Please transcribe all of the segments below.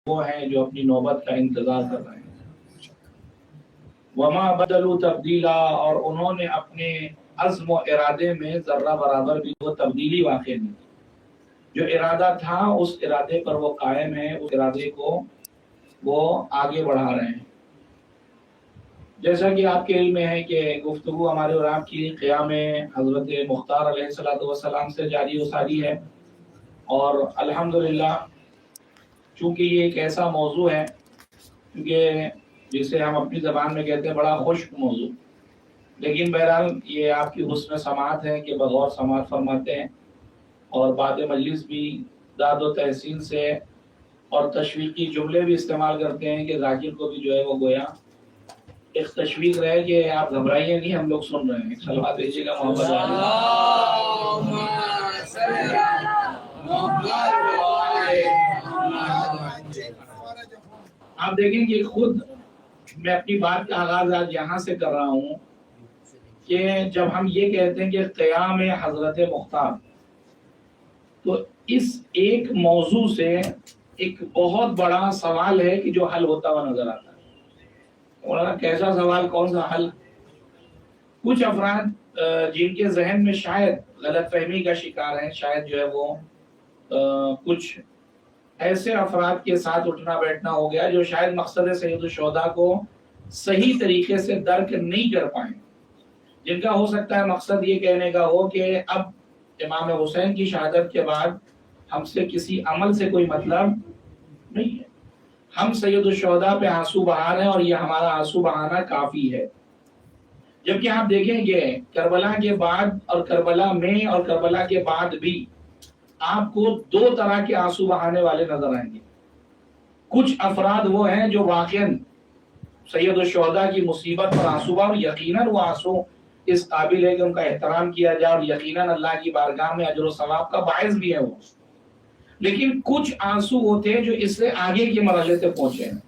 وہ ہیں جو اپنی نوبت کا انتظار کر رہے ہیں۔ وما بدلوا تبدیلا، اور انہوں نے اپنے عزم و ارادے میں ذرہ برابر بھی وہ تبدیلی واقع نہیں کی۔ جو ارادہ تھا اس ارادے پر وہ قائم ہے، اس ارادے کو وہ آگے بڑھا رہے ہیں۔ جیسا کہ آپ کے علم میں ہے کہ گفتگو ہمارے اور آپ کی قیام حضرت مختار علیہ السلام سے جاری و ساری ہے، اور الحمدللہ چونکہ یہ ایک ایسا موضوع ہے کیونکہ جسے ہم اپنی زبان میں کہتے ہیں بڑا خشک موضوع، لیکن بہرحال یہ آپ کی حسن سماعت ہے کہ بغور سماعت فرماتے ہیں، اور بعد مجلس بھی داد و تحسین سے اور تشویقی جملے بھی استعمال کرتے ہیں کہ ذاکر کو بھی جو ہے وہ گویا ایک تشویق رہے کہ آپ گھبرائیے نہیں، ہم لوگ سن رہے ہیں۔ صلوات بھیجیے گا محمد آپ دیکھیں کہ خود میں اپنی بات کا آغاز آج یہاں سے کر رہا ہوں کہ جب ہم یہ کہتے ہیں کہ قیام حضرت مختار، تو اس ایک موضوع سے ایک بہت بڑا سوال ہے کہ جو حل ہوتا ہوا نظر آتا ہے۔ اور کیسا سوال، کون سا حل؟ کچھ افراد جن کے ذہن میں شاید غلط فہمی کا شکار ہیں، شاید جو ہے وہ کچھ ایسے افراد کے ساتھ اٹھنا بیٹھنا ہو گیا جو شاید مقصد سید الشہداء کو صحیح طریقے سے درک نہیں کر پائیں، جن کا ہو سکتا ہے مقصد یہ کہنے کا ہو کہ اب امام حسین کی شہادت کے بعد ہم سے کسی عمل سے کوئی مطلب نہیں ہے، ہم سید الشہداء پہ آنسو بہا رہے ہیں اور یہ ہمارا آنسو بہانا کافی ہے۔ جبکہ آپ دیکھیں گے کربلا کے بعد اور کربلا میں اور کربلا کے بعد بھی آپ کو دو طرح کے آنسو بہانے والے نظر آئیں گے۔ کچھ افراد وہ ہیں جو واقعاً سید الشہداء کی مصیبت پر آنسو بہا، اور یقیناً وہ آنسو اس قابل ہے کہ ان کا احترام کیا جائے، اور یقیناً اللہ کی بارگاہ میں اجر و ثواب کا باعث بھی ہے وہ۔ لیکن کچھ آنسو ہوتے ہیں جو اس سے آگے کے مرحلے سے پہنچے ہیں،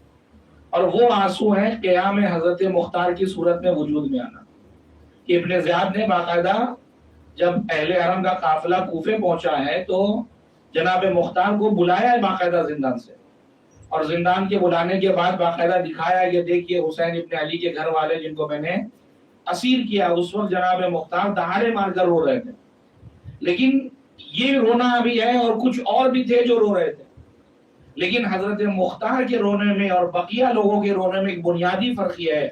اور وہ آنسو ہیں قیام حضرت مختار کی صورت میں وجود میں آنا۔ کہ ابن زیاد نے باقاعدہ جب اہل حرم کا قافلہ کوفے پہنچا ہے تو جناب مختار کو بلایا ہے باقاعدہ زندان سے، اور زندان کے بلانے کے بعد باقاعدہ دکھایا ہے کہ دیکھیے حسین ابن علی کے گھر والے جن کو میں نے اسیر کیا۔ اس وقت جناب مختار دہاڑے مار کر رو رہے تھے، لیکن یہ رونا بھی ہے اور کچھ اور بھی تھے جو رو رہے تھے، لیکن حضرت مختار کے رونے میں اور بقیہ لوگوں کے رونے میں ایک بنیادی فرق یہ ہے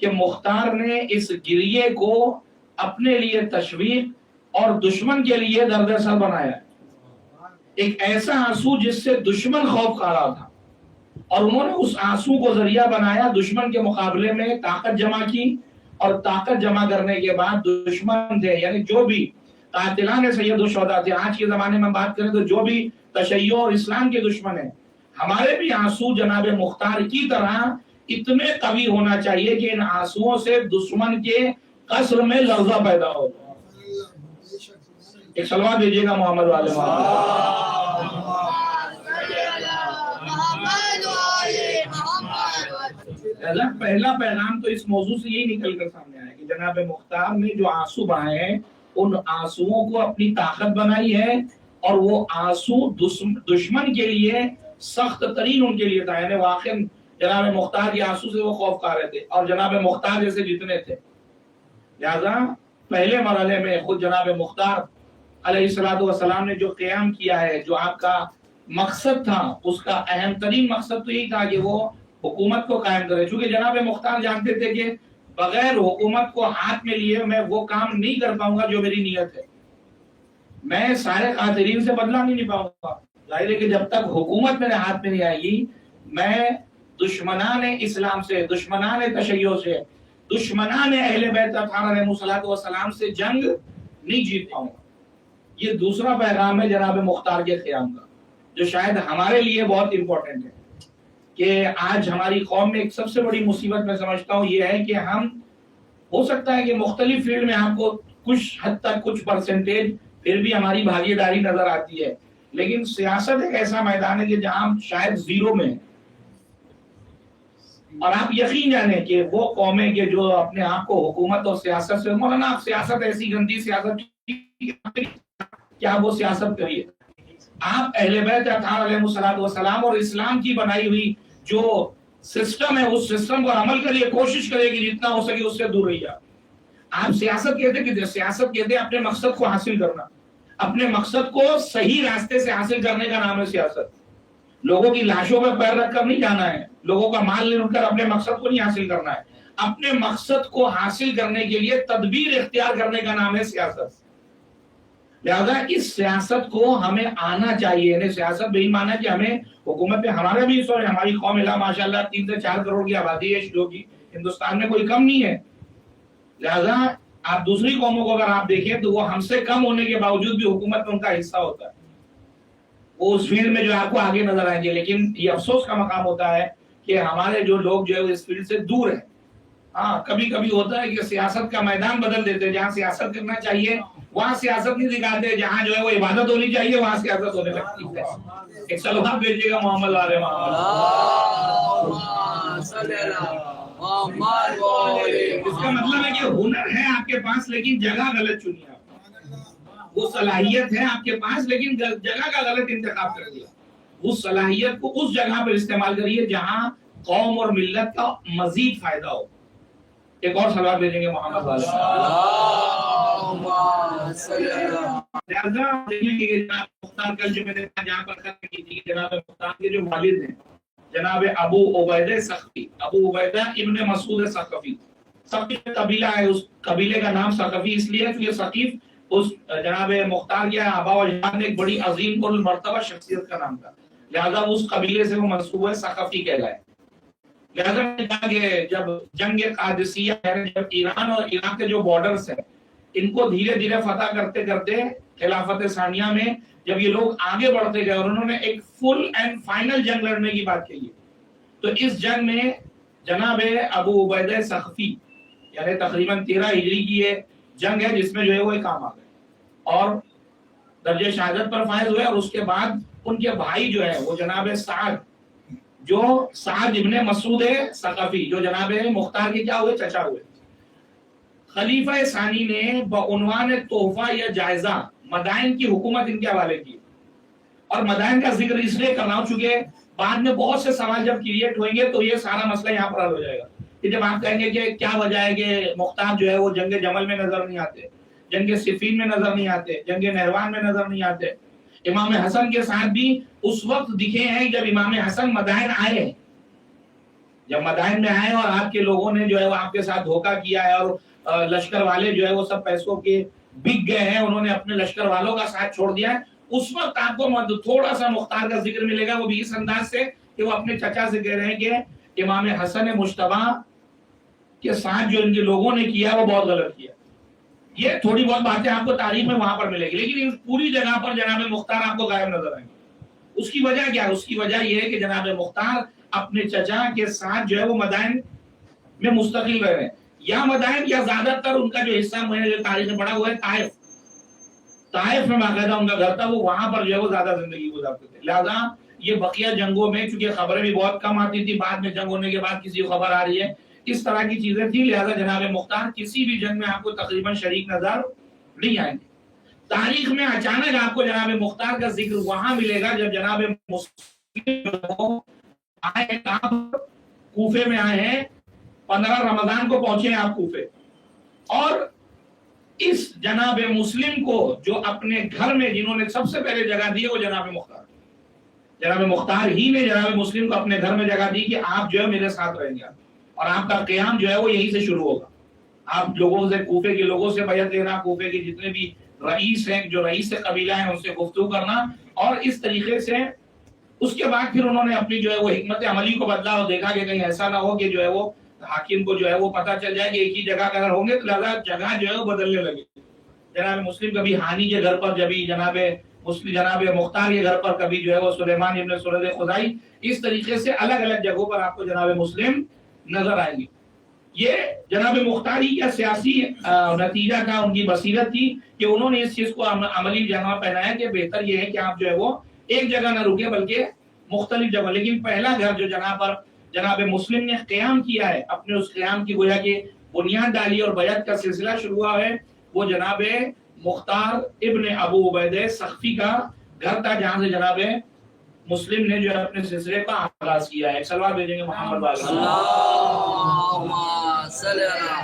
کہ مختار نے اس گریے کو اپنے لیے تشویق اور دشمن کے لیے درد سر بنایا، ایک ایسا آنسو جس سے دشمن خوف کھا رہا تھا، اور انہوں نے اس آنسو کو ذریعہ بنایا دشمن کے مقابلے میں طاقت جمع کی، اور طاقت جمع کرنے کے بعد دشمن تھے یعنی جو بھی قاتلان سید الشہداء تھے، آج کے زمانے میں بات کریں تو جو بھی تشیع اور اسلام کے دشمن ہیں، ہمارے بھی آنسو جناب مختار کی طرح اتنے قوی ہونا چاہیے کہ ان آنسوؤں سے دشمن کے قصر میں لرزہ پیدا ہو۔ ایک صلوات دیجیے گا محمد والے پہلا پیغام تو اس موضوع سے یہی نکل کر سامنے آیا کہ جناب مختار نے جو آنسو بہائے ہیں ان آنسوؤں کو اپنی طاقت بنائی ہے، اور وہ آنسو دشمن کے لیے سخت ترین ان کے لیے تھا، یعنی واقعا جناب مختار کے آنسو سے وہ خوف کھا رہے تھے، اور جناب مختار جیسے جتنے تھے، لہذا پہلے مرحلے میں خود جناب مختار علیہ السلام نے جو قیام کیا ہے، جو آپ کا مقصد تھا، اس کا اہم ترین مقصد تو یہی تھا کہ وہ حکومت کو قائم کرے، چونکہ جناب مختار جانتے تھے کہ بغیر حکومت کو ہاتھ میں لیے میں وہ کام نہیں کر پاؤں گا جو میری نیت ہے، میں سارے قاتلین سے بدلہ نہیں پاؤں گا۔ ظاہر ہے کہ جب تک حکومت میرے ہاتھ میں نہیں آئے گی میں دشمنان اسلام سے، دشمنان تشیع سے، دشمنان اہل بیت اطہار علیہ السلام سے جنگ نہیں جیت پاؤں گا۔ یہ دوسرا پیغام ہے جناب مختار کے قیام کا، جو شاید ہمارے لیے بہت امپورٹنٹ ہے کہ آج ہماری قوم میں ایک سب سے بڑی مصیبت میں سمجھتا ہوں یہ ہے کہ ہم، ہو سکتا ہے کہ مختلف فیلڈ میں آپ کو کچھ حد تک کچھ پرسنٹیج پھر بھی ہماری بھاگی داری نظر آتی ہے، لیکن سیاست ایک ایسا میدان ہے کہ جہاں ہم شاید زیرو میں ہیں، اور آپ یقین جانیں کہ وہ قومیں کہ جو اپنے آپ کو حکومت اور سیاست سے، مولانا آپ سیاست ایسی گندی سیاست کیا وہ سیاست کریے، آپ اہل بیت اطہار علیہ الصلوۃ والسلام اور اسلام کی بنائی ہوئی جو سسٹم ہے اس سسٹم پر عمل کریے، کوشش کرے کہ جتنا ہو سکے اس سے دور رہیے۔ آپ سیاست کہتے کہ سیاست کہتے ہیں اپنے مقصد کو حاصل کرنا، اپنے مقصد کو صحیح راستے سے حاصل کرنے کا نام ہے سیاست۔ لوگوں کی لاشوں پہ پیر رکھ کر نہیں جانا ہے، لوگوں کا مال لے کر اپنے مقصد کو نہیں حاصل کرنا ہے، اپنے مقصد کو حاصل کرنے کے لیے تدبیر اختیار کرنے کا نام ہے سیاست۔ لہذا اس سیاست کو ہمیں آنا چاہیے، یعنی سیاست بھی مانا کہ ہمیں حکومت پہ ہمارا بھی حصہ ہے، ہماری قوم ماشاءاللہ 3 سے 4 کروڑ کی آبادی ہے، جو کہ ہندوستان میں کوئی کم نہیں ہے۔ لہذا آپ دوسری قوموں کو اگر آپ دیکھیں تو وہ ہم سے کم ہونے کے باوجود بھی حکومت میں ان کا حصہ ہوتا ہے، وہ اس فیلڈ میں جو آپ کو آگے نظر آئیں گے۔ لیکن یہ افسوس کا مقام ہوتا ہے کہ ہمارے جو لوگ جو ہے وہ اس فیلڈ سے دور ہیں۔ ہاں کبھی کبھی ہوتا ہے کہ سیاست کا میدان بدل دیتے، جہاں سیاست کرنا چاہیے وہاں سیاست نہیں دکھاتے، جہاں جو ہے وہ عبادت ہونی چاہیے وہاں سیاست ہونے لگتی ہے۔ ایک سلام بھیجیے گا محمد والے اس کا مطلب ہے کہ ہنر ہے آپ کے پاس لیکن جگہ غلط چنی آپ، وہ صلاحیت ہے آپ کے پاس لیکن جگہ کا غلط انتخاب کر دیا۔ اس صلاحیت کو اس جگہ پر استعمال کریے جہاں قوم اور ملت کا مزید فائدہ ہو۔ ایک اور سوال بھیجیں گے محمد والے۔ جناب مختار کل جو میں نے جہاں پر ختم کی تھی، جناب مختار کے جو والد ہیں جناب ابو عبیدہ ثقفی، ابو عبیدہ ابن مسعود ثقفی، ثقیف قبیلہ ہے، اس قبیلے کا نام ثقفی اس لیے کہ ثقیف اس جناب مختار کے آبا و اجداد میں ایک بڑی عظیم المرتبہ شخصیت کا نام تھا، لہذا اس قبیلے سے وہ منسوب ہے، ثقفی کہلائے۔ لہذا کہ جب جنگ قادسیہ جب ایران اور عراق کے جو بارڈرز ہیں ان کو دھیرے دھیرے فتح کرتے کرتے خلافت ثانیہ میں جب یہ لوگ آگے بڑھتے گئے اور انہوں نے ایک فل اینڈ فائنل جنگ لڑنے کی بات کہی، تو اس جنگ میں جناب ابو عبیدہ ثقفی یعنی تقریباً 13 ہجری کی یہ جنگ ہے جس میں جو ہے وہ کام آ گئے اور درجہ شہادت پر فائز ہوئے، اور اس کے بعد ان کے بھائی جو ہے وہ جناب سعد ابن مسعود ثقفی جو جناب مختار کے کیا ہوئے، چچا ہوئے۔ خلیفہ ثانی نے بعنوان تحفہ یا جائزہ مدائن کی حکومت ان کے حوالے کی، اور مدائن کا ذکر اس لیے کر رہا ہوں چونکہ بعد میں بہت سے سوال جب کریٹ ہوئیں گے تو یہ سارا مسئلہ یہاں پر حل ہو جائے گا کہ جب آپ کہیں گے کہ کیا وجہ ہے کہ مختار جو ہے وہ جنگ جمل میں نظر نہیں آتے، جنگ صفین میں نظر نہیں آتے، جنگ نہروان میں نظر نہیں آتے۔ امام حسن کے ساتھ بھی اس وقت دکھے ہیں جب امام حسن مدائن آئے ہیں، جب مدائن میں آئے اور آپ کے لوگوں نے جو ہے وہ آپ کے ساتھ دھوکہ کیا ہے اور لشکر والے جو ہے وہ سب پیسوں کے بک گئے ہیں، انہوں نے اپنے لشکر والوں کا ساتھ چھوڑ دیا ہے، اس وقت آپ کو تھوڑا سا مختار کا ذکر ملے گا، وہ بھی اس انداز سے کہ وہ اپنے چچا سے کہہ رہے ہیں کہ امام حسن مجتبی کے ساتھ جو ان کے لوگوں نے کیا وہ بہت غلط کیا۔ یہ تھوڑی بہت باتیں آپ کو تاریخ میں وہاں پر ملے گی، لیکن اس پوری جگہ پر جناب مختار آپ کو غائب نظر آئیں گے۔ اس کی وجہ کیا ہے؟ اس کی وجہ یہ ہے کہ جناب مختار اپنے چچا کے ساتھ جو ہے وہ مدائن میں مستقل رہے ہیں، یا مدائن یا زیادہ تر ان کا جو حصہ میں نے جو تاریخ میں پڑھا ہوا ہے طائف میں باقاعدہ ان کا گھر تھا، وہ وہاں پر جو ہے وہ زیادہ زندگی گزارتے تھے۔ لہذا یہ بقیہ جنگوں میں چونکہ خبریں بھی بہت کم آتی تھی، بعد میں جنگ ہونے کے بعد کسی کو خبر آ رہی ہے، اس طرح کی چیزیں تھی، لہذا جناب مختار کسی بھی جنگ میں آپ کو تقریباً شریک نظر نہیں آئیں گے۔ تاریخ میں اچانک آپ کو جناب مختار کا ذکر وہاں ملے گا جب جناب مسلم آئے ہیں، کوفے میں آئے ہیں، 15 رمضان کو پہنچے ہیں آپ کوفے، اور اس جناب مسلم کو جو اپنے گھر میں جنہوں نے سب سے پہلے جگہ دی وہ جناب مختار ہی نے جناب مسلم کو اپنے گھر میں جگہ دی کہ آپ جو ہے میرے ساتھ رہیں گے اور آپ کا قیام جو ہے وہ یہیں سے شروع ہوگا۔ آپ لوگوں سے کوفے کے لوگوں سے بیعت لینا، کوفے کے جتنے بھی رئیس ہیں جو رئیس قبیلہ ہیں ان سے گفتگو کرنا، اور اس طریقے سے اس کے بعد پھر انہوں نے اپنی جو ہے وہ حکمت عملی کو بدلا اور دیکھا کہ کہیں ایسا نہ ہو کہ جو ہے وہ حاکم کو جو ہے وہ پتہ چل جائے کہ ایک ہی جگہ اگر ہوں گے تو لہذا جگہ جو ہے وہ بدلنے لگے۔ جناب مسلم کبھی ہانی کے گھر پر، جبھی جناب مختار کے گھر پر، کبھی جو ہے وہ سلیمان ابن سرد خدائی، اس طریقے سے الگ الگ جگہوں پر آپ کو جناب مسلم نظر آئیں گے۔ یہ جناب مختاری کا سیاسی نتیجہ تھا، ان کی بصیرت تھی کہ انہوں نے اس چیز کو عملی جگہ پہنایا کہ بہتر یہ ہے کہ آپ جو ہے وہ ایک جگہ نہ رکے بلکہ مختلف جگہ۔ لیکن پہلا گھر جو جناب مسلم نے قیام کیا ہے، اپنے اس قیام کی گویا کہ بنیاد ڈالی اور بیعت کا سلسلہ شروع ہوا ہے، وہ جناب مختار ابن ابو عبیدہ ثقفی کا گھر تھا جہاں سے جناب مسلم نے جو ہے اپنے سلسلے کا آغاز کیا ہے. ایک سلوات بھیجیں گے محمد والے اللہم صلی علی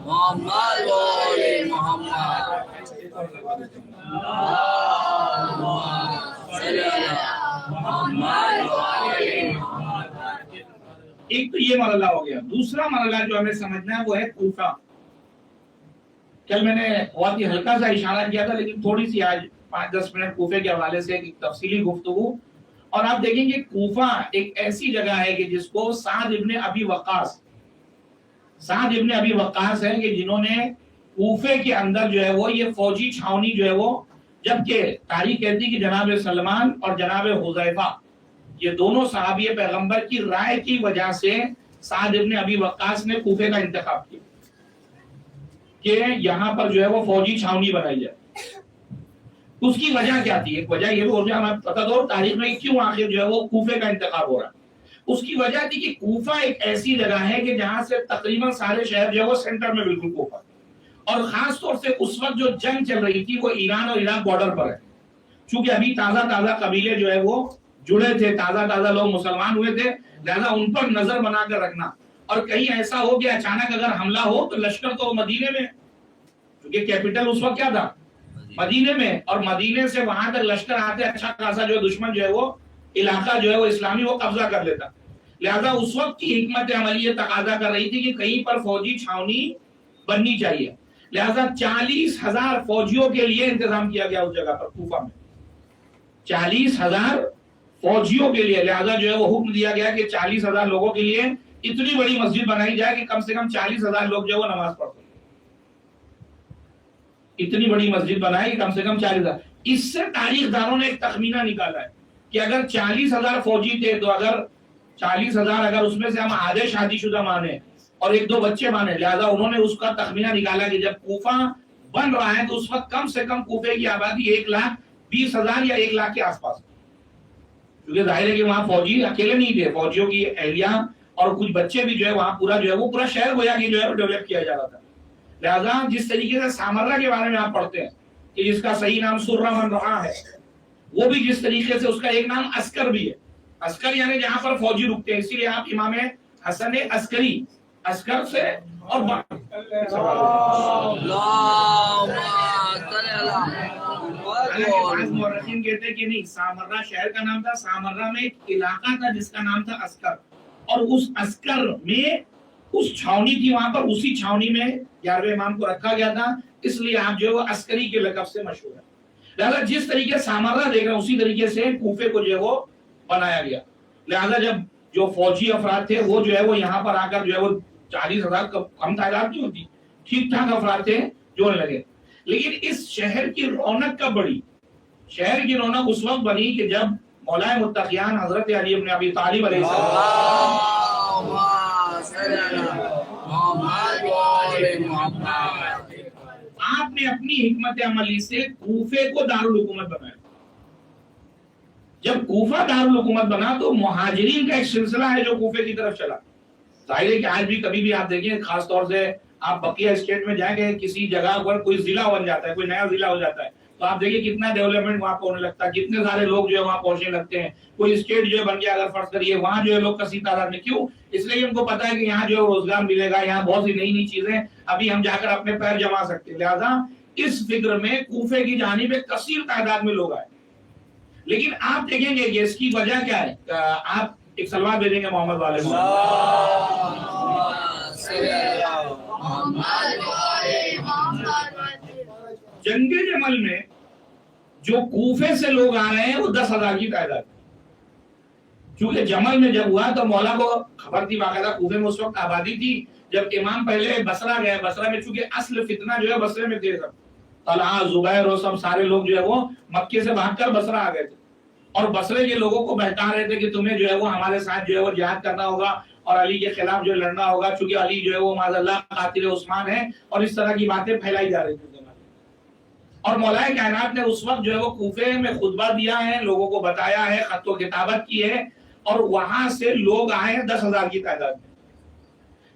محمد و آل محمد. صلی علی محمد و آل محمد. ایک تو یہ مرحلہ ہو گیا. دوسرا مرحلہ جو ہمیں سمجھنا ہے وہ ہے کوفہ. کل میں نے بہت ہی ہلکا سا اشارہ کیا تھا لیکن تھوڑی سی آج 5-10 منٹ کوفے کے حوالے سے ایک تفصیلی گفتگو. اور آپ دیکھیں گے کوفہ ایک ایسی جگہ ہے کہ جس کو سعد ابن ابی وقاص ہے کہ جنہوں نے کوفے کے اندر جو ہے وہ یہ فوجی چھاونی جو ہے وہ، جبکہ تاریخ کہتی کہ جناب سلمان اور جناب حذیفہ یہ دونوں صحابی پیغمبر کی رائے کی وجہ سے سعد ابن ابی وقاص نے کوفے کا انتخاب کیا کہ یہاں پر جو ہے وہ فوجی چھاونی بنائی جائے. اس کی وجہ کیا تھی؟ ایک وجہ یہ بھی ہو گیا ہمیں پتہ دو تاریخ میں کیوں آخر جو ہے وہ کوفے کا انتخاب ہو رہا. اس کی وجہ تھی کہ کوفہ ایک ایسی جگہ ہے کہ جہاں سے تقریباً سارے شہر جو ہے وہ سینٹر میں بالکل کوفہ، اور خاص طور سے اس وقت جو جنگ چل رہی تھی وہ ایران اور عراق بارڈر پر ہے. چونکہ ابھی تازہ قبیلے جو ہے وہ جڑے تھے، تازہ لوگ مسلمان ہوئے تھے، لہذا ان پر نظر بنا کر رکھنا. اور کہیں ایسا ہو کہ اچانک اگر حملہ ہو تو لشکر تو مدینے میں، کیونکہ کیپٹل اس وقت کیا تھا؟ مدینے میں، اور مدینے سے وہاں تک لشکر آتے اچھا خاصا جو دشمن جو ہے وہ علاقہ جو ہے وہ اسلامی وہ قبضہ کر لیتا. لہذا اس وقت کی حکمت عملی یہ تقاضا کر رہی تھی کہ کہیں پر فوجی چھاونی بننی چاہیے. لہذا 40,000 فوجیوں کے لیے انتظام کیا گیا اس جگہ پر کوفہ میں، 40,000 فوجیوں کے لیے. لہذا جو ہے وہ حکم دیا گیا کہ 40,000 لوگوں کے لیے اتنی بڑی مسجد بنائی جائے کہ کم سے کم 40,000 لوگ جو ہے وہ نماز پڑھ سکیں. اتنی بڑی مسجد بنائی کم سے کم 40,000. اس سے تاریخ دانوں نے ایک تخمینہ نکالا ہے کہ اگر 40,000 فوجی تھے تو اگر 40,000 اگر اس میں سے ہم آدھے شادی شدہ مانے اور 1-2 بچے مانے، لہذا انہوں نے اس کا تخمینہ نکالا کہ جب کوفہ بن رہا ہے تو اس وقت کم سے کم کوفے کی آبادی 1,20,000 یا 1 لاکھ کے آس پاس. کیونکہ ظاہر ہے کہ وہاں فوجی اکیلے نہیں تھے، فوجیوں کی اہلیہ اور کچھ بچے بھی جو ہے وہاں پورا شہر گویا کہ جو ہے ڈیولپ کیا جا رہا تھا. لہذا جس طریقے سے سامرہ کے بارے میں آپ پڑھتے ہیں کہ جس کا صحیح نام سرہ من رہا ہے، وہ بھی جس طریقے سے اس کا ایک نام عسکر بھی ہے. عسکر یعنی جہاں پر فوجی رکتے ہیں، اسی لیے آپ امام حسن عسکری عسکر سے اور مورخین کہتے ہیں کہ نہیں، سامرہ شہر کا نام تھا، سامرہ میں ایک علاقہ تھا جس کا نام تھا عسکر، اور اس عسکر میں اس چھاونی تھی، وہاں پر اسی چھاونی میں 11ویں امام کو رکھا گیا تھا، اس لیے آپ جو ہے وہ عسکری کے لقب سے مشہور ہے. لہذا جس طریقے سامرہ دیکھ رہے ہیں اسی طریقے سے کوفے کو جو ہے وہ بنایا گیا. لہذا جب جو فوجی افراد تھے وہ جو ہے وہ یہاں پر آ کر جو ہے وہ 40,000 کم تعداد کی ہوتی، ٹھیک ٹھاک افراد تھے جو لگے. لیکن اس شہر کی رونق کب بڑھی؟ شہر کی رونق اس وقت بنی کہ جب مولا متقیان حضرت علی بن ابی طالب علیہ السلام آپ نے اپنی حکمت عملی سے کوفے کو دارالحکومت بنایا. جب کوفہ دارالحکومت بنا تو مہاجرین کا ایک سلسلہ ہے جو کوفے کی طرف چلا. ظاہر ہے کہ آج بھی کبھی بھی آپ دیکھیں، خاص طور سے آپ بقیہ اسٹیٹ میں جائیں گے، کسی جگہ پر کوئی ضلع بن جاتا ہے، کوئی نیا ضلع ہو جاتا ہے، تو آپ دیکھیں کتنا ڈیولپمنٹ وہاں پہ ہونے لگتا ہے، کتنے سارے لوگ جو ہے وہاں پہنچنے لگتے ہیں. کوئی اسٹیٹ جو ہے بن گیا اگر فرض کریے، وہاں جو ہے لوگ کثیر تعداد میں. کیوں؟ اس لیے ان کو پتا ہے کہ یہاں جو ہے روزگار ملے گا، یہاں بہت سی نئی چیزیں ابھی ہم جا کر اپنے پیر جما سکتے ہیں. لہٰذا اس فکر میں کوفے کی جانب ایک کثیر تعداد میں لوگ آئے. لیکن آپ دیکھیں گے کہ اس کی وجہ کیا ہے. آپ ایک سلوات بھیجیں گے محمد والے جنگ جمل میں جو کوفے سے لوگ آ رہے ہیں وہ 10,000 کی تعداد. چونکہ جمل میں جب ہوا تو مولا کو خبر تھی، باقاعدہ کوفے میں اس وقت آبادی تھی. جب امام پہلے بصرہ گئے، بصرہ میں چونکہ اصل فتنہ جو ہے بصرے میں تھے، سب طلحہ زبیر اور سب سارے لوگ جو ہے وہ مکے سے بھاگ کر بصرہ آ گئے تھے، اور بصرے کے لوگوں کو بہکا رہے تھے کہ تمہیں جو ہے وہ ہمارے ساتھ جو ہے وہ جہاد کرنا ہوگا اور علی کے خلاف جو لڑنا ہوگا، چونکہ علی جو ہے وہ معاذ اللہ قاتل عثمان ہے، اور اس طرح کی باتیں پھیلائی جا رہی تھی. اور مولا کائنات نے اس وقت جو ہے وہ کوفے میں خطبہ دیا ہے، لوگوں کو بتایا ہے، خط و کتابت کی ہے، اور وہاں سے لوگ آئے ہیں 10,000 کی تعداد میں.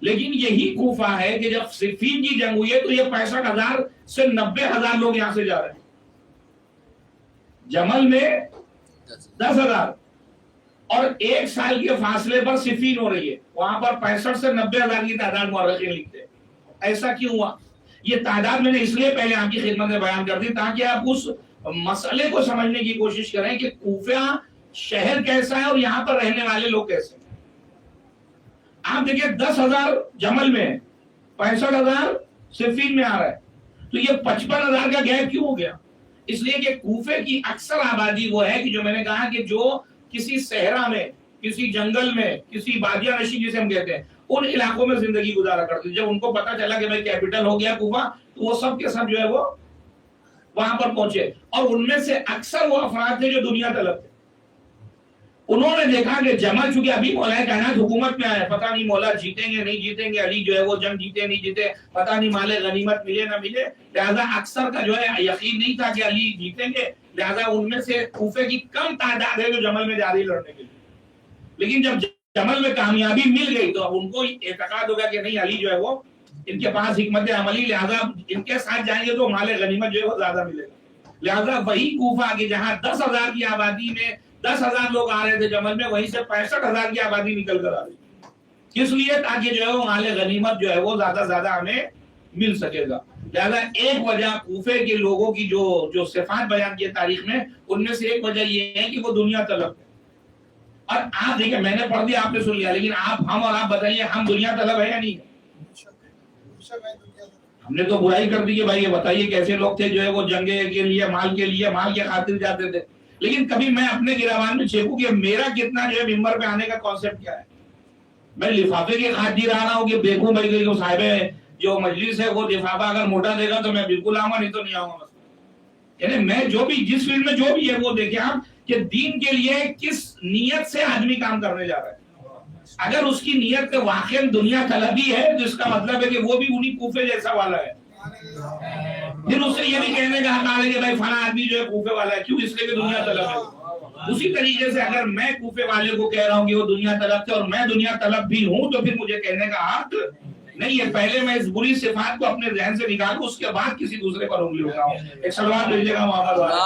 لیکن یہی کوفہ ہے کہ جب صفین کی جنگ ہوئی ہے تو یہ 65,000 سے 90,000 لوگ یہاں سے جا رہے ہیں. جمل میں 10,000 اور 1 سال کے فاصلے پر صفین ہو رہی ہے، وہاں پر 65 سے 90,000 کی تعداد مورخین لکھتے ہیں۔ ایسا کیوں ہوا؟ یہ تعداد میں نے اس لیے پہلے آپ کی خدمت میں بیان کر دی تاکہ آپ اس مسئلے کو سمجھنے کی کوشش کریں کہ کوفہ شہر کیسا ہے اور یہاں پر رہنے والے لوگ کیسے ہیں۔ آپ دیکھیں 10,000 جمل میں ہے، 65,000 صفین میں آ رہا ہے، تو یہ 55,000 کا گیپ کیوں ہو گیا؟ اس لیے کہ کوفے کی اکثر آبادی وہ ہے کہ جو میں نے کہا کہ جو کسی صحرا میں، کسی جنگل میں، کسی بادیہ نشین جسے ہم کہتے ہیں، ان علاقوں میں زندگی گزارا کرتے۔ جب ان کو پتا چلا کہ بھائی کیپٹل ہو گیا کوفہ، تو وہ سب کے سب جو ہے وہ وہاں پر پہنچے، اور ان میں سے اکثر وہ افراد تھے جو دنیا طلب تھے۔ انہوں نے دیکھا کہ جمل چونکہ ابھی مولا کائنات حکومت میں آئے، پتہ نہیں مولا جیتیں گے نہیں جیتیں گے، علی جو ہے وہ جنگ جیتے نہیں جیتے، پتہ نہیں مال غنیمت ملے نہ ملے، لہذا اکثر کا جو ہے یقین نہیں تھا کہ علی جیتیں گے، لہذا ان میں سے کوفے کی کم تعداد ہے جو جمل میں جا رہی لڑنے کے لیے۔ لیکن جب جمل میں کامیابی مل گئی تو اب ان کو اعتقاد ہوگا کہ نہیں، علی جو ہے وہ ان کے پاس حکمت عملی، لہذا ان کے ساتھ جائیں گے تو مال غنیمت جو ہے وہ زیادہ ملے گا۔ لہذا وہی کوفہ کہ جہاں 10,000 کی آبادی میں 10,000 لوگ آ رہے تھے جمل میں، وہیں سے 65,000 کی آبادی نکل کر آ رہی، اس لیے تاکہ جو ہے وہ مال غنیمت جو ہے وہ زیادہ زیادہ ہمیں مل سکے گا۔ لہذا ایک وجہ کوفے کے لوگوں کی جو صفات بیان کی تاریخ میں، ان میں سے ایک وجہ یہ ہے کہ وہ دنیا طلب ہے۔ اور آپ دیکھیں، میں نے پڑھ دیا آپ نے سن لیا، لیکن ہم اور آپ بتائیے ہم دنیا طلب ہے یا نہیں؟ ہم نے تو برائی کر دی کہ بھائی یہ بتائیے کیسے لوگ تھے جو ہے وہ جنگے کے لیے، مال کے خاطر جاتے تھے، لیکن کبھی میں اپنے گریبان میں چھیپوں کہ میرا کتنا جو ہے ممبر پہ آنے کا کانسیپٹ کیا ہے؟ میں لفافے کے خاطر آ رہا ہوں کہ دیکھوں بھائی کہ صاحب جو مجلس ہے وہ لفافہ اگر موٹا دے گا تو میں بالکل آؤں گا، نہیں تو نہیں آؤں گا۔ یعنی میں جو بھی جس فیلڈ میں جو بھی ہے وہ دیکھیں آپ کہ دین کے لیے کس نیت سے آدمی کام کرنے جا رہا ہے۔ اگر اس کی نیت واقعا دنیا طلبی ہے تو اس کا مطلب ہے کہ وہ بھی انہی کوفے جیسا والا ہے۔ پھر اس سے یہ بھی کہنے کا حق ہے کہ بھائی فلاں آدمی جو ہے کوفے والا ہے، کیوں؟ اس لیے کہ دنیا طلب ہے۔ اسی طریقے سے اگر میں کوفے والے کو کہہ رہا ہوں کہ وہ دنیا طلب تھے اور میں دنیا طلب بھی ہوں، تو پھر مجھے کہنے کا حق نہیں ہے۔ پہلے میں اس بری صفات کو اپنے ذہن سے نکالوں، اس کے بعد کسی دوسرے پر انگلی اٹھاؤں۔ ایک سلوات بھیجیے گا محمد والا۔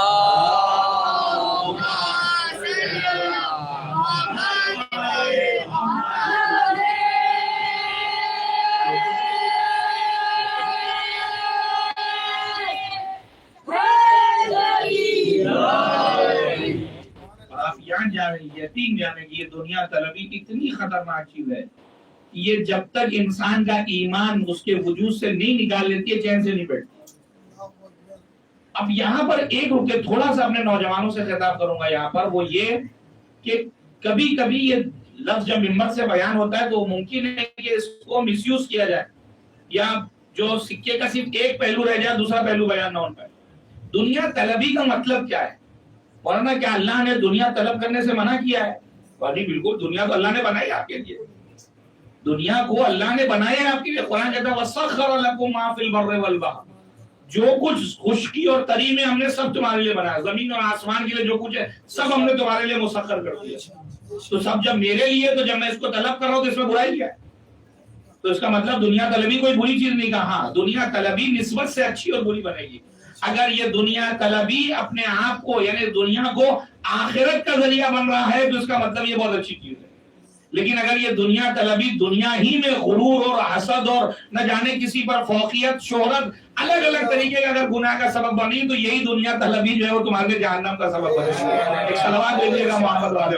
یقین جانے کی یہ دنیا طلبی اتنی خطرناک چیز ہے، یہ جب تک انسان کا ایمان اس کے وجود سے نہیں نکال لیتی ہے چین سے نہیں بیٹھتی۔ اب یہاں پر ایک رکے تھوڑا سا اپنے نوجوانوں سے خطاب کروں گا یہاں پر، وہ یہ کہ کبھی کبھی یہ لفظ جب ممبر سے بیان ہوتا ہے تو ممکن ہے کہ اس کو مس یوز کیا جائے، یا جو سکے کا صرف ایک پہلو رہ جائے دوسرا پہلو بیان نہ ہو پائے۔ دنیا طلبی کا مطلب کیا ہے؟ ورنہ کیا اللہ نے دنیا طلب کرنے سے منع کیا ہے؟ نہیں، بالکل، دنیا تو اللہ نے بنائی آپ کے لیے، دنیا کو اللہ نے بنایا ہے آپ کے لیے۔ قرآن کہتا ہے وَسَخَّرَ لَكُم مَا فِي الْبَرِّ وَالْبَحْرِ، جو کچھ خشکی اور تری میں ہم نے سب تمہارے لیے بنایا، زمین اور آسمان کے لیے جو کچھ ہے سب ہم نے تمہارے لیے مسخر کر دیا۔ تو سب جب میرے لیے، تو جب میں اس کو طلب کر رہا ہوں تو اس میں برائی کیا ہے؟ تو اس کا مطلب دنیا طلبی کوئی بری چیز نہیں کہا۔ ہاں، دنیا طلبی نسبت سے اچھی اور بری بنے گی۔ اگر یہ دنیا طلبی اپنے آپ کو، یعنی دنیا کو آخرت کا ذریعہ بن رہا ہے تو اس کا مطلب یہ بہت اچھی چیز ہے۔ لیکن اگر یہ دنیا طلبی دنیا ہی میں غرور اور حسد اور نہ جانے کسی پر فوقیت، شہرت، الگ الگ طریقے کا اگر گناہ کا سبب بنی، تو یہی دنیا طلبی جو ہے وہ تمہارے جہنم کا سبب بنے گا۔ ایک صلوات دیجیے گا محمد والے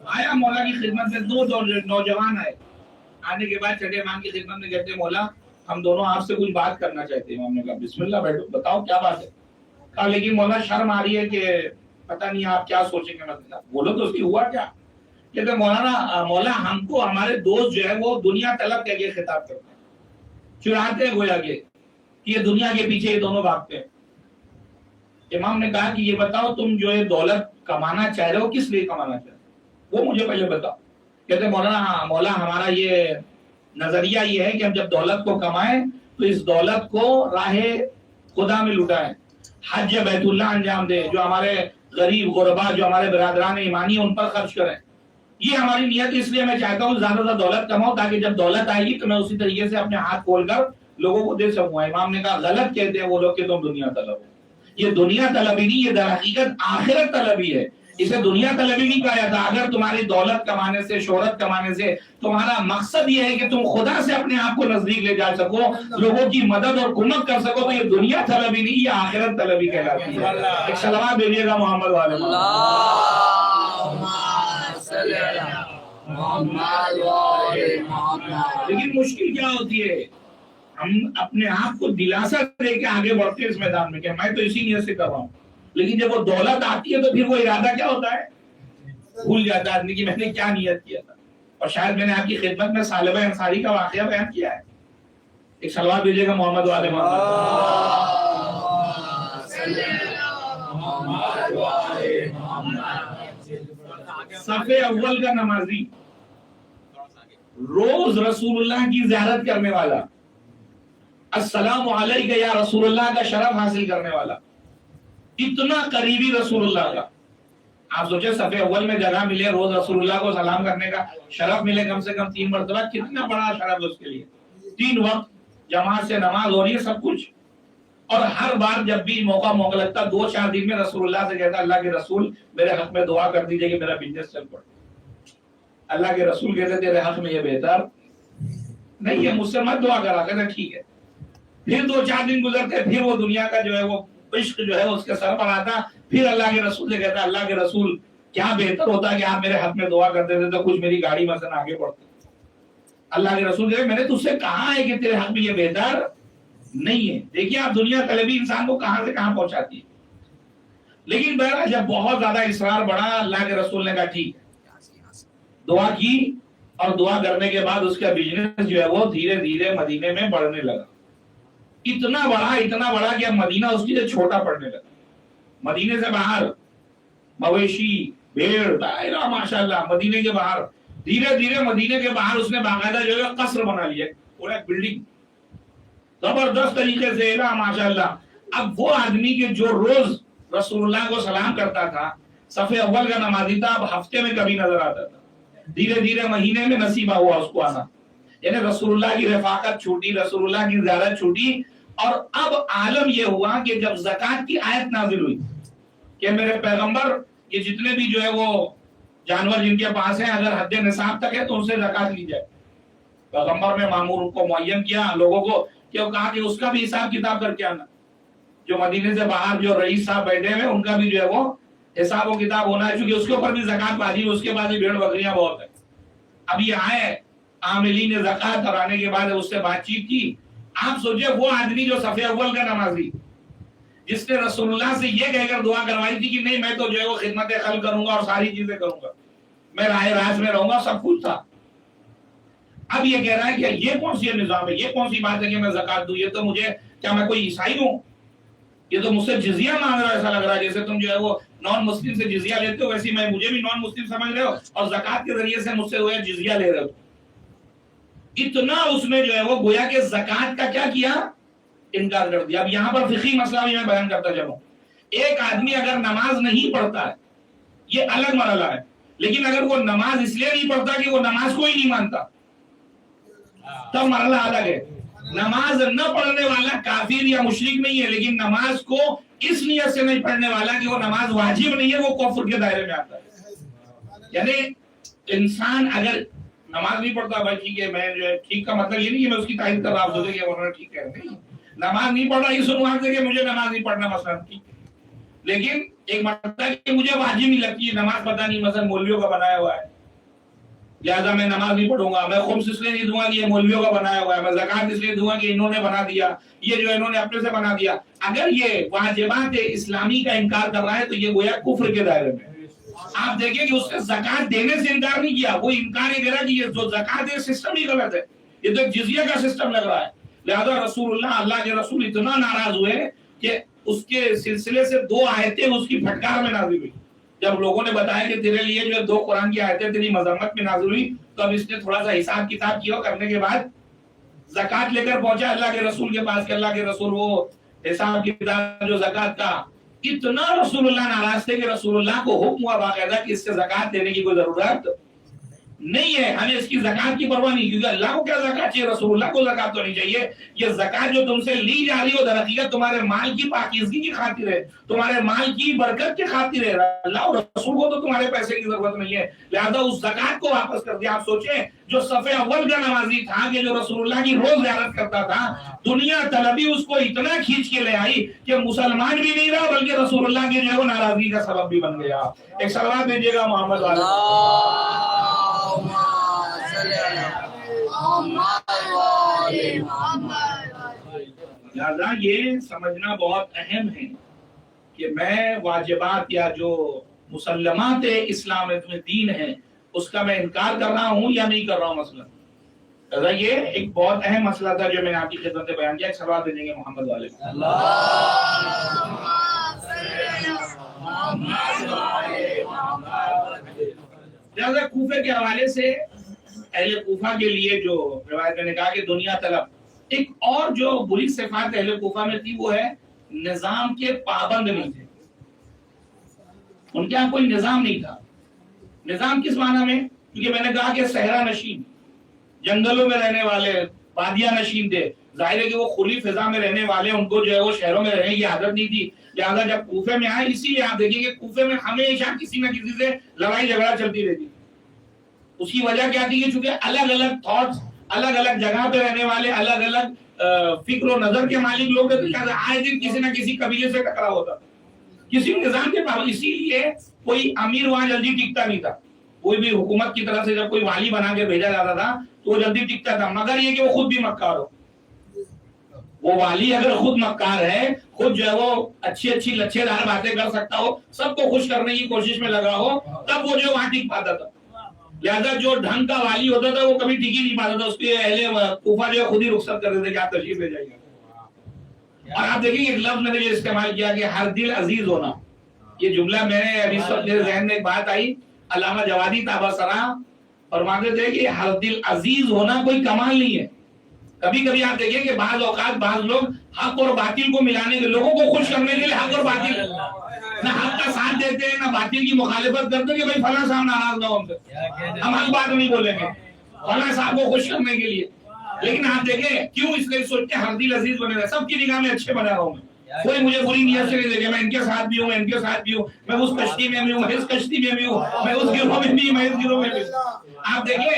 آیا مولا کی خدمت میں دو نوجوان آئے، آنے کے بعد چھٹے امام کی خدمت میں کہتے ہیں مولا ہم دونوں آپ سے کچھ بات کرنا چاہتے ہیں۔ امام نے کہا بسم اللہ بیٹھو، بتاؤ کیا بات ہے؟ کہا لیکن مولا شرم آ رہی ہے کہ پتہ نہیں آپ کیا سوچیں گے۔ مطلب بولو تو اس کی ہوا کیا؟ کہتے مولا ہم کو ہمارے دوست جو ہے وہ دنیا طلب کہہ کے خطاب کرتے ہیں، چڑھاتے ہیں گویا کہ یہ دنیا کے پیچھے یہ دونوں بھاگتے ہیں۔ امام نے کہا کہ یہ بتاؤ تم جو ہے دولت کمانا چاہ رہے ہو، کس لیے کمانا چاہ رہے ہو؟ وہ مجھے پہلے بتاؤ۔ کہتے مولا ہمارا یہ نظریہ یہ ہے کہ ہم جب دولت کو کمائیں تو اس دولت کو راہ خدا میں لٹائیں، حج بیت اللہ انجام دیں، جو ہمارے غریب غربا، جو ہمارے برادران ایمانی ان پر خرچ کریں۔ یہ ہماری نیت، اس لیے میں چاہتا ہوں زیادہ سے دولت کماؤں تاکہ جب دولت آئے گی تو میں اسی طریقے سے اپنے ہاتھ کھول کر لوگوں کو دے سکوں. امام نے کہا غلط کہتے ہیں وہ لوگ کہ تم دنیا طلب ہو. یہ دنیا طلبی نہیں، یہ در حقیقت آخرت طلبی ہے. اسے دنیا طلبی نہیں کہا جاتا. اگر تمہاری دولت کمانے سے، شہرت کمانے سے تمہارا مقصد یہ ہے کہ تم خدا سے اپنے آپ کو نزدیک لے جا سکو، لوگوں کی مدد اور کمک کر سکو، تو یہ دنیا طلبی نہیں، یہ آخرت طلبی کہلاتی ہے. ایک صلوات بھیجیے گا محمد والے محمد. لیکن مشکل کیا ہوتی ہے، ہم اپنے آپ کو دلاسا دے کے آگے بڑھتے ہیں اس میدان میں کہ میں تو اسی نیت سے کر رہا ہوں، لیکن جب وہ دولت آتی ہے تو پھر وہ ارادہ کیا ہوتا ہے، بھول جاتا ہے آدمی کہ میں نے کیا نیت کیا تھا. اور شاید میں نے آپ کی خدمت میں ثعلبہ انصاری کا واقعہ بیان کیا ہے. ایک صلوات بھیجیے گا محمد والے صف اول کا نمازی، روز رسول اللہ کی زیارت کرنے والا، السلام علیکہ یا رسول اللہ کا شرف حاصل کرنے والا، اتنا قریبی رسول اللہ کا. آپ سوچیں صف اول میں جگہ ملے، روز رسول اللہ کو سلام کرنے کا شرف ملے کم سے کم 3 مرتبہ، کتنا بڑا شرف ہے اس کے لیے. 3 وقت جماعت سے نماز ہو رہی ہے، سب کچھ. اور ہر بار جب بھی موقع لگتا 2-4 دن میں رسول اللہ سے کہتا اللہ کے رسول میرے حق میں دعا کر دیجئے کہ میرا بزنس چل پڑے. اللہ کے رسول کہتے تیرے حق میں یہ بہتر نہیں ہے، مجھ سے مت دعا کرا. کہتے ٹھیک ہے. پھر 2-4 دن گزرتے، پھر وہ دنیا کا جو ہے وہ عشق جو ہے اس کے سر پر آتا. پھر اللہ کے رسول سے کہتا اللہ کے رسول کیا بہتر ہوتا کہ آپ میرے حق میں دعا کرتے تھے تو کچھ میری گاڑی مثلا آگے بڑھتی. اللہ کے رسول کہتے میں نے تجھ سے کہا ہے کہ تیرے حق میں یہ بہتر نہیں ہے. دیکھیے آپ دنیا طلبی انسان کو کہاں سے کہاں پہنچاتی ہے. لیکن بہرحال جب بہت زیادہ اصرار بڑھا، اللہ کے رسول نے کہا ٹھیک دعا کی، اور دعا کرنے کے بعد اس کا بزنس جو ہے وہ دھیرے دھیرے مدینے میں بڑھنے لگا. اتنا بڑا کہ اب مدینہ اس کی سے چھوٹا پڑنے لگا. مدینے سے باہر مویشی، بھیڑ، دائرہ ماشاءاللہ مدینے کے باہر. دھیرے دھیرے مدینے کے باہر اس نے باقاعدہ جو ہے قصر بنا لیا، پورا ایک بلڈنگ زبردست طریقے سے ماشاءاللہ. اب وہ آدمی کے جو روز رسول اللہ کو سلام کرتا تھا، صف اول کا نمازی تھا، اب ہفتے میں کبھی نظر آتا تھا. دھیرے دھیرے مہینے میں نصیبہ ہوا اس کو آنا. یعنی رسول اللہ کی رفاقت چھوٹی، رسول اللہ کی زیارت چھوٹی. اور اب عالم یہ ہوا کہ جب زکوٰۃ کی آیت نازل ہوئی کہ میرے پیغمبر یہ جتنے بھی جو ہے وہ جانور جن کے پاس ہیں اگر حد نصاب تک ہے تو ان سے زکوٰۃ لی جائے. پیغمبر نے مامور کو معین کیا لوگوں کو کہ وہ کہا کہ اس کا بھی حساب کتاب کر کے آنا. جو مدینے سے باہر جو رئیس صاحب بیٹھے ہوئے ان کا بھی جو ہے وہ حساب و کتاب ہونا ہے، چونکہ اس کے اوپر بھی زکوٰۃ واجب، اس کے بعد بھی بھیڑ بکریاں بہت ہیں. اب یہ آئے عاملین زکوٰۃ، اور آنے کے بعد اس سے بات چیت کی. آپ سوچے وہ آدمی جو صف اول کا نمازی، جس نے رسول اللہ سے یہ کہہ کر دعا کروائی تھی کہ نہیں میں تو جو ہے وہ خدمت خلق کروں گا اور ساری چیزیں کروں گا، میں راہ راست میں رہوں گا، سب کچھ تھا. اب یہ کہہ رہا ہے کہ یہ کون سی نظام ہے، یہ کون سی بات ہے کہ میں زکوٰۃ دوں؟ یہ تو مجھے کیا میں کوئی عیسائی ہوں؟ یہ تو مجھ سے جزیہ مانگ رہا ہے. ایسا لگ رہا ہے جیسے تم جو ہے وہ نان مسلم سے جزیہ لیتے ہو، ویسے میں مجھے بھی نان مسلم سمجھ رہے ہو اور زکوٰۃ کے ذریعے سے مجھ سے جو ہے جزیہ لے رہے ہو. اتنا اس نے جو ہے وہ گویا کہ زکوٰۃ کا کیا کیا، انکار کر دیا. اب یہاں پر فقہی مسئلہ بھی میں بیان کرتا چلوں. ایک آدمی اگر نماز نہیں پڑھتا ہے یہ الگ مرحلہ ہے، لیکن اگر وہ نماز اس لیے نہیں پڑھتا کہ وہ نماز کو ہی نہیں مانتا تب مرحلہ الگ ہے. نماز نہ پڑھنے والا کافر یا مشرک نہیں ہے، لیکن نماز کو اس نیت سے نہیں پڑھنے والا کہ وہ نماز واجب نہیں ہے، وہ کفر کے دائرے میں آتا ہے. یعنی انسان اگر نماز نہیں پڑھتا، بھائی ٹھیک ہے میں جو ہے ٹھیک کا مطلب یہ نہیں کہ میں اس کی تعریف کر رہا ہوں کہ انہوں نے ٹھیک کہہ رہے ہیں. نماز نہیں پڑھ رہا اس عنوان سے کہ مجھے نماز نہیں پڑھنا مثلا ٹھیک، لیکن ایک مطلب کہ مجھے واجب نہیں لگتی نماز، پتہ نہیں مثلا مولویوں کا بنایا ہوا ہے لہذا میں نماز نہیں پڑھوں گا. میں خمس اس لیے نہیں دوں گا کہ یہ مولویوں کا بنایا ہوا ہے. میں زکوٰۃ اس لیے دوں گا کہ انہوں نے بنا دیا، یہ جو انہوں نے اپنے سے بنا دیا. اگر یہ واجبات اسلامی کا انکار کر رہا ہے تو یہ گویا کفر کے دائرے میں. آپ دیکھیں کہ اس نے زکوٰۃ دینے سے انکار نہیں کیا، وہ انکار یہ دے رہا کہ یہ جو زکوٰۃ ہے سسٹم ہی غلط ہے، یہ تو جزیہ کا سسٹم لگ رہا ہے. لہذا رسول اللہ کے رسول اتنا ناراض ہوئے کہ اس کے سلسلے سے 2 آیتیں اس کی پھٹکار میں نازل ہوئی. جب لوگوں نے بتایا کہ تیرے لیے جو 2 قرآن کی آیتیں تیری مذمت میں نازل ہوئی تو اب اس نے تھوڑا سا حساب کتاب کیا، کرنے کے بعد زکوٰۃ لے کر پہنچا اللہ کے رسول کے پاس کہ اللہ کے رسول وہ حساب کتاب جو زکوٰۃ کا. اتنا رسول اللہ ناراض تھے کہ رسول اللہ کو حکم ہوا باقاعدہ کہ اس سے زکوٰۃ دینے کی کوئی ضرورت نہیں ہے, ہمیں اس کی زکات کی پرواہ نہیں, کیونکہ اللہ کو کیا زکات چاہیے, رسول اللہ کو زکات تو نہیں چاہیے. یہ زکات جو تم سے لی جا رہی ہو در حقیقت تمہارے مال کی پاکیزگی کی خاطر ہے, تمہارے مال کی برکت کی خاطر ہے. اللہ اور رسول کو تو تمہارے پیسے کی ضرورت نہیں ہے, لہذا اس زکات کو واپس کر دیا. آپ سوچیں جو صف اول کا نمازی تھا کہ جو رسول اللہ کی روز زیارت کرتا تھا, دنیا طلبی اس کو اتنا کھینچ کے لے آئی کہ مسلمان بھی نہیں رہا بلکہ رسول اللہ کی جو ہے وہ ناراضگی کا سبب بھی بن گیا. ایک صلوات دیجیے گا محمد والے. لہذا یہ سمجھنا بہت اہم ہے کہ میں واجبات یا جو مسلمات اسلام میں دین ہے اس کا میں انکار کر رہا ہوں یا نہیں کر رہا ہوں مثلا. لہذا یہ ایک بہت اہم مسئلہ تھا جو میں نے آپ کی خدمت میں بیان کیا. ایک سوال دے دیں گے محمد والے. لہذا کوفے کے حوالے سے اہل کوفہ کے لیے جو روایت میں نے کہا کہ دنیا طلب, ایک اور جو بری صفات اہل کوفہ میں تھی وہ ہے نظام کے پابند نہیں تھے. ان کے یہاں کوئی نظام نہیں تھا. نظام کس معنی میں, کیونکہ میں نے کہا کہ صحرا نشین, جنگلوں میں رہنے والے, بادیہ نشین تھے. ظاہر ہے کہ وہ کھلی فضا میں رہنے والے, ان کو جو ہے وہ شہروں میں رہنے کی عادت نہیں تھی. لہٰذا جب کوفے میں آئے, اسی لیے آپ دیکھیں کہ کوفے میں ہمیشہ کسی نہ کسی سے لڑائی جھگڑا چلتی رہتی. اس کی وجہ کیا تھی کہ چونکہ الگ الگ تھاٹس, الگ الگ جگہ پہ رہنے والے, الگ الگ فکر و نظر کے مالک لوگ تھے, تو آئے دن کسی نہ کسی قبیلے سے ٹکراؤ ہوتا, کسی نظام کے پاس. اسی لیے کوئی امیر وہاں جلدی ٹکتا نہیں تھا. کوئی بھی حکومت کی طرف سے جب کوئی والی بنا کے بھیجا جاتا تھا تو وہ جلدی ٹکتا تھا, مگر یہ کہ وہ خود بھی مکار ہو. وہ والی اگر خود مکار ہے, خود جو ہے وہ اچھی اچھی لچھے دار باتیں کر سکتا ہو, سب کو خوش کرنے کی کوشش میں لگا ہو, تب وہ جو وہاں ٹک پاتا تھا. لہذا جو ڈھنگ کا والی ہوتا تھا وہ کبھی ٹک ہی نہیں پاتا تھا. اس کے اہل کوفہ جو ہے خود ہی رخصت کر دیتے کہ آپ تشریف لے جائیے. اور آپ دیکھیں ایک لفظ میں نے جو استعمال کیا کہ ہر دل عزیز ہونا, یہ جملہ میں نے ابھی اس وقت میرے ذہن میں ایک بات آئی. علامہ جوادی تابسرا فرماتے تھے کہ ہر دل عزیز ہونا کوئی کمال نہیں ہے. کبھی کبھی آپ دیکھیں کہ بعض اوقات بعض لوگ حق اور باطل کو ملانے کے, لوگوں کو خوش کرنے کے لیے حق اور باطل, نہ حق کا ساتھ دیتے ہیں نہ باطل کی مخالفت کرتے ہیں کہ بھائی فلاں صاحب ناراض نہ ہو ہم سے, ہم حق بات نہیں بولیں گے فلاں صاحب کو خوش کرنے کے لیے. لیکن آپ دیکھیں کیوں اس لیے سوچتے ہیں ہر دل عزیز بنے رہے, سب کی نگاہ میں اچھے بنا رہا ہوں, کوئی مجھے بری نیت سے نہیں دیکھے, میں ان کے ساتھ بھی ہوں, میں ان کے ساتھ بھی ہوں, میں اس کشتی میں بھی ہوں, میں اس کشتی میں بھی ہوں, میں اس گروہ میں بھی, میں اس گروہ میں بھی. آپ دیکھیں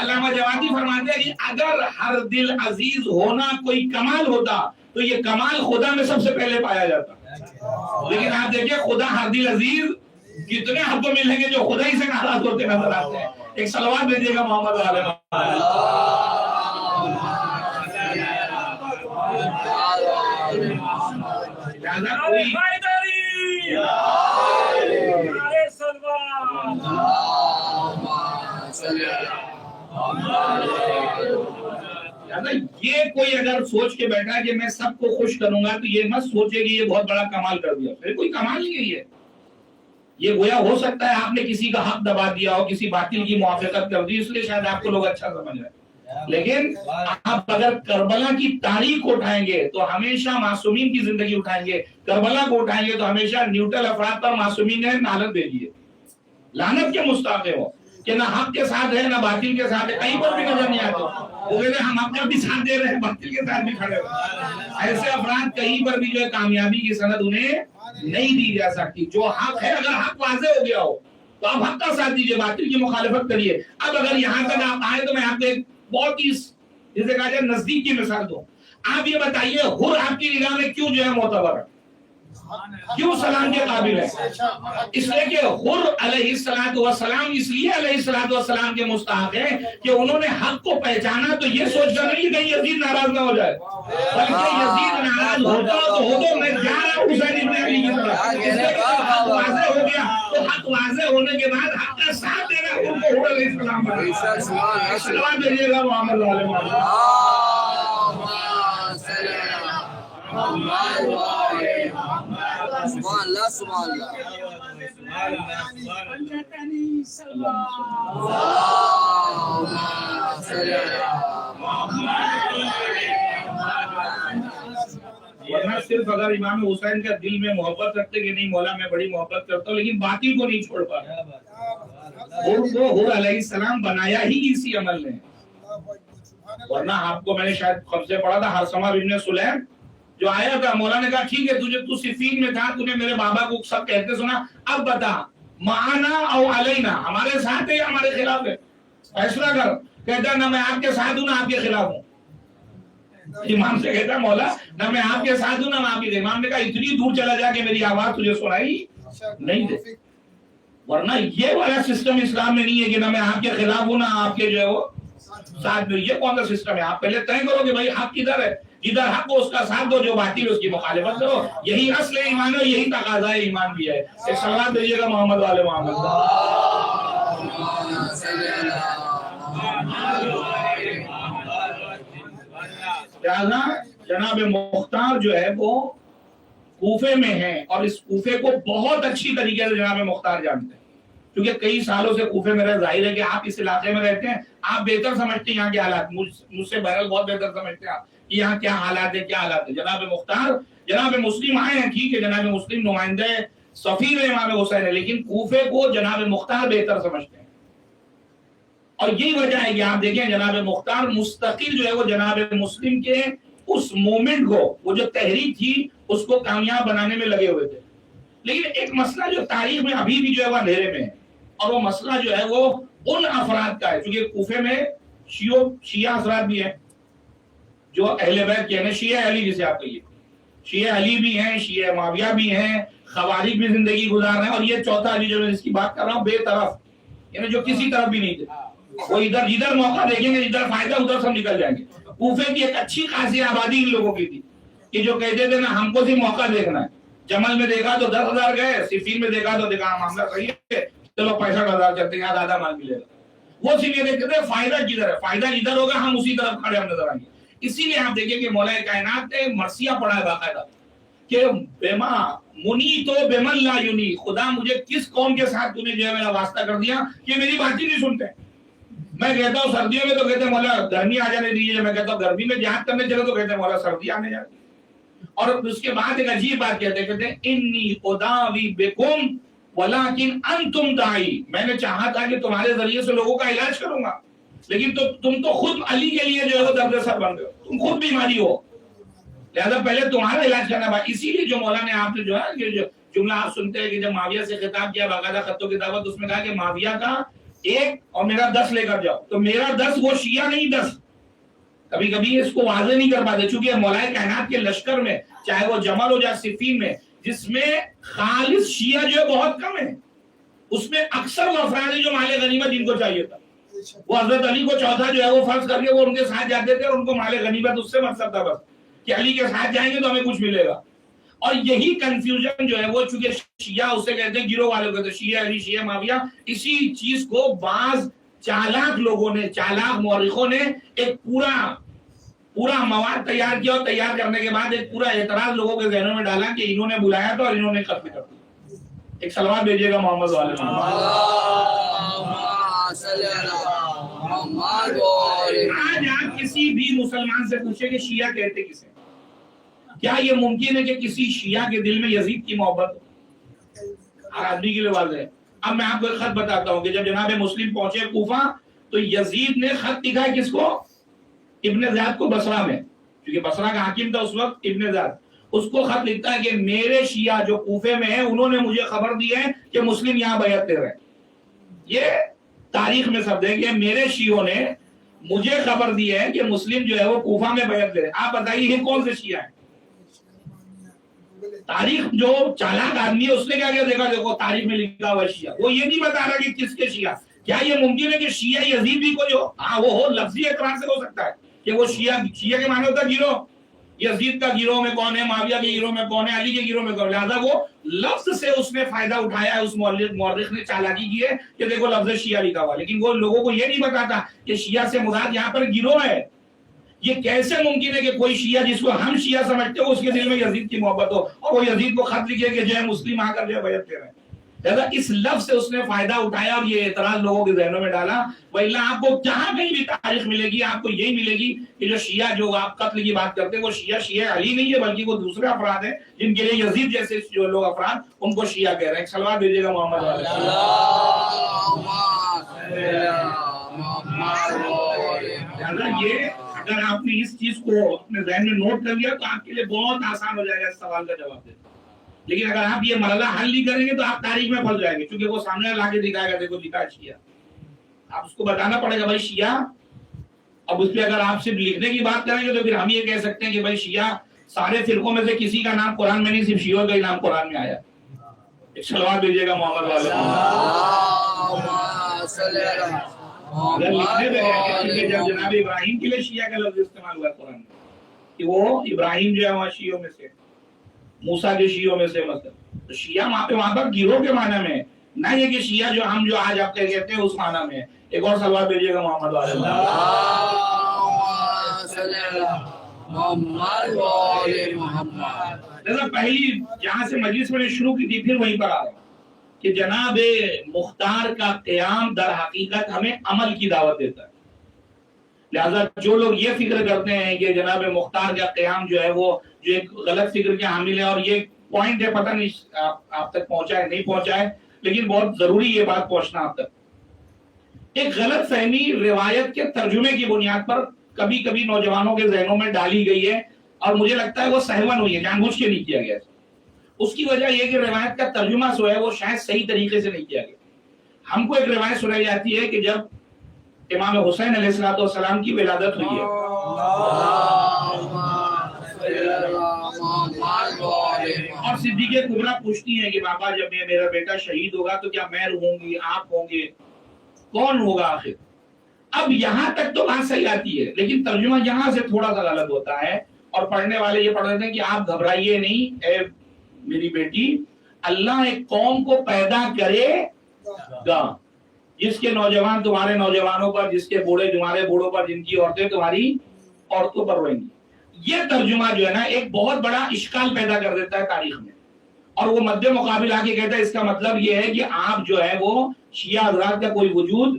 علامہ جوادی فرماتے ہیں کہ اگر ہر دل عزیز ہونا کوئی کمال ہوتا تو یہ کمال خدا میں سب سے پہلے پایا جاتا. لیکن آپ دیکھیں خدا ہر دل عزیز کتنے حق کو ملیں گے جو خدا ہی سے ناراض ہوتے نظر آتے ہیں. ایک صلوات بھیجیے گا محمد علیہ. یہ کوئی اگر سوچ کے بیٹھا ہے کہ میں سب کو خوش کروں گا تو یہ مت سوچے کہ یہ بہت بڑا کمال کر دیا, پھر کوئی کمال نہیں ہے. یہ گویا ہو سکتا ہے آپ نے کسی کا حق دبا دیا ہو, کسی باطل کی موافقت کر دی, اس لیے شاید آپ کو لوگ اچھا سمجھ رہے ہیں. لیکن آپ اگر کربلا کی تاریخ کو اٹھائیں گے تو ہمیشہ معصومین کی زندگی اٹھائیں گے, کربلا کو اٹھائیں گے تو ہمیشہ نیوٹرل افراد پر معصومین نے لعنت دے دی ہے, لعنت کے مستحق ہو کہ نہ حق کے ساتھ ہے نہ باطل کے ساتھ ہے, کہیں پر بھی نظر نہیں آتے. وہ کہتے ہیں ہم حق کا بھی ساتھ دے رہے ہیں, باطل کے ساتھ بھی کھڑے ہوئے. ایسے افراد کہیں پر بھی جو ہے کامیابی کی سند انہیں نہیں دی جا سکتی. جو حق ہے, اگر حق واضح ہو گیا ہو تو آپ حق کا ساتھ دیجیے, باطل کی مخالفت کریے. اب اگر یہاں تک آپ آئے تو میں آپ کو ایک بہت ہی جسے کہا جائے نزدیک کی مثال دوں. آپ یہ بتائیے حر آپ کی نگاہ میں کیوں جو ہے معتبر ہے, کیوں سلام کے قابل ہے؟ اس لیے کہ حر علیہ السلام اس لیے علیہ السلام کے مستحق ہے کہ انہوں نے حق کو پہچانا تو یہ سوچ کر نہیں کہ یزید ناراض نہ ہو جائے, بلکہ یزید ناراض ہوتا تو ہو تو میں جا رہا ہوں حسین ابن علی کی طرف. اس لیے کہ حق واضح ہو گیا تو حق واضح ہونے کے بعد حق کا ساتھ دینا ان کو حر علیہ السلام بنا. سلام دیجیے گا محمد علیہ سبحان اللہ سبحان اللہ. ورنہ صرف اگر امام حسین کا دل میں محبت رکھتے کہ نہیں مولا میں بڑی محبت کرتا ہوں لیکن باطل کو نہیں چھوڑ پا رہا، حر علیہ السلام بنایا ہی اسی عمل نے. ورنہ آپ کو میں نے شاید خود سے پڑھا تھا ہرسمہ بن سلیم جو آیا تھا، مولا نے کہا ٹھیک ہے تو صفین میں تھا، تو نے میرے بابا کو سب کہتے سنا، اب بتا معانا او علینا، ہمارے ساتھ ہے یا ہمارے خلاف ہے، فیصلہ کر. کہتا نہ میں آپ کے ساتھ ہوں نہ آپ کے خلاف ہوں. امام سے کہتا مولا نہ میں آپ کے ساتھ ہوں نہ میں آپ کے. امام نے کہا اتنی دور چلا جا کہ میری آواز تجھے سنائی نہیں دے. ورنہ یہ والا سسٹم اسلام میں نہیں ہے کہ نہ میں آپ کے خلاف ہوں نہ آپ کے جو ہے وہ ساتھ میں. یہ کون سا سسٹم ہے؟ آپ پہلے طے کرو کہ بھائی حق کدھر ہے، جدھر حق کو اس کا ساتھ دو، جو باطل ہے اس کی مخالفت کرو. یہی اصل ایمان ہے، یہی تقاضا ایمان بھی ہے. ایک صلوات بھیجیے گا محمد والے محمد. لہذا جناب مختار جو ہے وہ کوفے میں ہے اور اس کوفے کو بہت اچھی طریقے سے جناب مختار جانتے ہیں کیونکہ کئی سالوں سے کوفے میں رہے. ظاہر ہے کہ آپ اس علاقے میں رہتے ہیں، آپ بہتر سمجھتے ہیں یہاں کے حالات، مجھ سے بہرحال بہت بہتر سمجھتے ہیں آپ کہ یہاں کیا حالات ہے کیا حالات ہے. جناب مختار جناب مسلم آئے ہیں، ٹھیک ہے، جناب مسلم نمائندہ سفیر امام حسین ہے، لیکن کوفے کو جناب مختار بہتر سمجھتے ہیں. اور یہی وجہ ہے کہ آپ دیکھیں جناب مختار مستقل جو ہے وہ جناب مسلم کے اس مومنٹ کو، وہ جو تحریک تھی اس کو کامیاب بنانے میں لگے ہوئے تھے. لیکن ایک مسئلہ جو تاریخ میں ابھی بھی جو ہے وہ اندھیرے میں ہے، اور وہ مسئلہ جو ہے وہ ان افراد کا ہے، کیونکہ کوفے میں شیعہ حضرات بھی ہیں جو اہل بیت کے ہیں، شیعہ علی جسے آپ کہیے، شیعہ علی بھی ہیں، شیعہ معاویہ بھی ہیں، خوارج بھی زندگی گزار رہے ہیں، اور یہ چوتھا علی جو میں اس کی بات کر رہا ہوں بے طرف، یعنی جو کسی طرف بھی نہیں تھے. وہ ادھر جدھر موقع دیکھیں گے، جدھر فائدہ ادھر سب نکل جائیں گے. کوفے کی ایک اچھی خاصی آبادی ان لوگوں کی تھی کہ جو کہتے تھے نا ہم کو صرف موقع دیکھنا ہے. جمل میں دیکھا تو 10,000 گئے، صفین میں دیکھا تو دیکھا معاملہ صحیح ہے چلو 65,000 چلتے ہیں، زیادہ مال ملے گا. وہ صرف یہ دیکھتے تھے فائدہ کدھر ہے، فائدہ جدھر ہوگا ہم اسی طرف کھڑے ہم نظر آئیں گے. اسی لیے آپ دیکھیں کہ مولا کائنات نے مرثیہ پڑھا ہے باقاعدہ کہ بما منی تو بمن لا ینی، خدا مجھے کس قوم کے ساتھ تو نے جو ہے میرا واسطہ کر دیا کہ میری بات ہی نہیں سنتے. میں کہتا ہوں سردیوں میں تو کہتے ہیں مولا گرمی آ جانے دیجیے، میں کہتا ہوں گرمی میں جہاد کرنے چلے تو کہتے ہیں مولا سردی آنے جاتی. اور اس کے بعد ایک عجیب بات کہتے ہیں انی اداوی بکم ولکن انتم دائی، میں نے چاہا تھا کہ تمہارے ذریعے سے لوگوں کا علاج کروں گا، لیکن تم تو خود علی کے لیے جو ہے وہ درد سر بن گئے ہو، تم خود بیماری ہو، لہذا پہلے تمہارا علاج کرنا بھائی. اسی لیے جو مولا نے آپ نے جو ہے یہ جملہ آپ سنتے ہیں کہ جب معاویہ سے خطاب کیا باقاعدہ خط و کتابت، اس میں کہا کہ معاویہ کا 1 اور میرا 10 لے کر جاؤ. تو میرا 10 وہ شیعہ نہیں 10. کبھی کبھی اس کو واضح نہیں کر پاتے چونکہ مولا کائنات کے لشکر میں چاہے وہ جمل ہو یا صفین میں جس میں خالص شیعہ جو ہے بہت کم ہے، اس میں اکثر وہ افراد جو مال غنیمت ان کو چاہیے تھا. وہ حضرت علی کو چوتھا جو ہے وہ فرض کر کے وہ ان کے ساتھ جاتے تھے اور ان کو مال غنیمت اس سے مقصد تھا بس کہ علی کے ساتھ جائیں گے تو ہمیں کچھ ملے گا. اور یہی کنفیوژن جو ہے وہ چونکہ شیعہ اسے کہتے ہیں گروہ والوں کہتے ہیں شیعہ علی شیعہ معاویہ، اسی چیز کو بعض چالاک لوگوں نے، چالاک مورخوں نے ایک پورا مواد تیار کیا اور تیار کرنے کے بعد ایک پورا اعتراض لوگوں کے ذہنوں میں ڈالا کہ انہوں نے بلایا تھا اور انہوں نے قتل کر دیا. ایک صلوات بھیجیے گا محمد والے محمد. آج آپ کسی بھی مسلمان سے پوچھیں کہ شیعہ کہتے کسے، کیا یہ ممکن ہے کہ کسی شیعہ کے دل میں یزید کی محبت ہو؟ ہر آدمی کے لیے واضح ہے. اب میں آپ کو ایک خط بتاتا ہوں کہ جب جناب مسلم پہنچے کوفہ تو یزید نے خط لکھا ہے کس کو؟ ابن زیاد کو، بصرہ میں، کیونکہ بصرہ کا حاکم تھا اس وقت ابن زیاد. اس کو خط لکھتا ہے کہ میرے شیعہ جو کوفے میں ہیں انہوں نے مجھے خبر دی ہے کہ مسلم یہاں بیعت لے رہے ہیں. یہ تاریخ میں سب دیں کہ میرے شیعوں نے مجھے خبر دی ہے کہ مسلم جو ہے وہ کوفہ میں بیعت لے رہے ہیں. آپ بتائیے یہ کون سے شیعہ ہیں؟ تاریخ جو چالاک آدمی ہے اس نے کیا دیکھا، دیکھو تاریخ میں لکھا ہوا شیعہ، وہ یہ نہیں بتا رہا کہ کس کے شیعہ. کیا یہ ممکن ہے کہ شیعہ یزید بھی کو جو وہ ہو لفظی اعتبار سے ہو سکتا ہے کہ وہ شیعہ کے معنی ہوتا ہے گروہ، یزید کا گروہ میں کون ہے، معاویہ کے گروہ میں کون ہے، علی کے گروہ میں کون ہے. لہذا وہ لفظ سے اس نے فائدہ اٹھایا ہے، اس مورخ نے چالاکی کی ہے کہ دیکھو لفظ شیعہ لکھا ہوا، لیکن وہ لوگوں کو یہ نہیں بتاتا کہ شیعہ سے مراد یہاں پر گروہ ہے. یہ کیسے ممکن ہے کہ کوئی شیعہ جس کو ہم شیعہ سمجھتے ہو اس کے دل میں یزید کی محبت ہو اور وہ یزید کو خط لکھے کہ جو ہے مسلم آ کر جو ہے بیعت لے رہے ہیں. لہذا اس لفظ سے اس نے فائدہ اٹھایا اور یہ اعتراض لوگوں کے ذہنوں میں ڈالا. وَإِلَّا آپ کو جہاں کہیں بھی تاریخ ملے گی آپ کو یہی ملے گی کہ جو شیعہ جو آپ قتل کی بات کرتے ہیں وہ شیعہ علی نہیں ہے بلکہ وہ دوسرے افراد ہیں جن کے لیے یزید جیسے جو لوگ افراد ان کو شیعہ کہہ رہے ہیں. ایک صلوات بھیجیے گا محمد والے. لہذا یہ اگر آپ نے اس چیز کو اپنے ذہن میں نوٹ کر لیا تو آپ کے لیے بہت آسان ہو جائے گا اس سوال کا جواب دینا. لیکن اگر آپ یہ مرحلہ حل نہیں کریں گے تو آپ تاریخ میں پھنس جائیں گے کیونکہ وہ سامنے لا کے دکھائے گا دیکھو لکھا شیعہ. آپ اس کو بتانا پڑے گا بھائی شیعہ. اب اس پہ اگر آپ صرف لکھنے کی بات کریں گے تو پھر ہم یہ کہہ سکتے ہیں کہ بھائی شیعہ سارے فرقوں میں سے کسی کا نام قرآن میں نہیں صرف شیعوں کا ہی نام قرآن میں آیا. ایک صلوات بھیجیے گا محمد والے. اگر لکھنے پہ ہے جب جناب ابراہیم کے لیے شیعہ کا لفظ استعمال ہوا قرآن میں کہ وہ ابراہیم جو ہے وہاں شیعوں میں سے موسیٰ کے شیعوں میں سے مثلا تو شیعہ وہاں پر گروہ کے معنی میں نہ یہ کہ شیعہ جو ہم جو آج آپ کہتے ہیں اس معنی میں. ایک اور سوال بھیجیے گا محمد والے. پہلی جہاں سے مجلس میں نے شروع کی تھی پھر وہیں پر آ رہا کہ جناب مختار کا قیام در حقیقت ہمیں عمل کی دعوت دیتا ہے. لہذا جو لوگ یہ فکر کرتے ہیں کہ جناب مختار کا قیام جو ہے وہ جو ایک غلط فکر کے حامل ہے اور یہ پوائنٹ ہے پتہ نہیں آپ تک پہنچا ہے نہیں پہنچا ہے لیکن بہت ضروری یہ بات پہنچنا آپ تک. ایک غلط فہمی روایت کے ترجمے کی بنیاد پر کبھی کبھی نوجوانوں کے ذہنوں میں ڈالی گئی ہے اور مجھے لگتا ہے وہ سہون ہوئی ہے جان بوجھ کے نہیں کیا گیا. اس کی وجہ یہ کہ روایت کا ترجمہ جو ہے وہ شاید صحیح طریقے سے نہیں کیا گیا. ہم کو ایک روایت سنائی جاتی ہے کہ جب امام حسین علیہ السلام کی ولادت ہوئی ہے اور صدیق کبریٰ پوچھتی ہیں کہ بابا جب میرا بیٹا شہید ہوگا تو کیا میں ہوں گی آپ ہوں گے کون ہوگا آخر. اب یہاں تک تو بات صحیح آتی ہے لیکن ترجمہ یہاں سے تھوڑا سا غلط ہوتا ہے اور پڑھنے والے یہ پڑھ رہے ہیں کہ آپ گھبرائیے نہیں اے میری بیٹی اللہ ایک قوم کو پیدا کرے گا جس کے نوجوان تمہارے نوجوانوں پر جس کے بوڑھے تمہارے بوڑھوں پر جن کی عورتیں تمہاری عورتوں پر روئیں گی. یہ ترجمہ جو ہے نا ایک بہت بڑا اشکال پیدا کر دیتا ہے تاریخ میں اور وہ مد مقابل آ کے کہتا ہے اس کا مطلب یہ ہے کہ آپ جو ہے وہ شیعہ حضرات کا کوئی وجود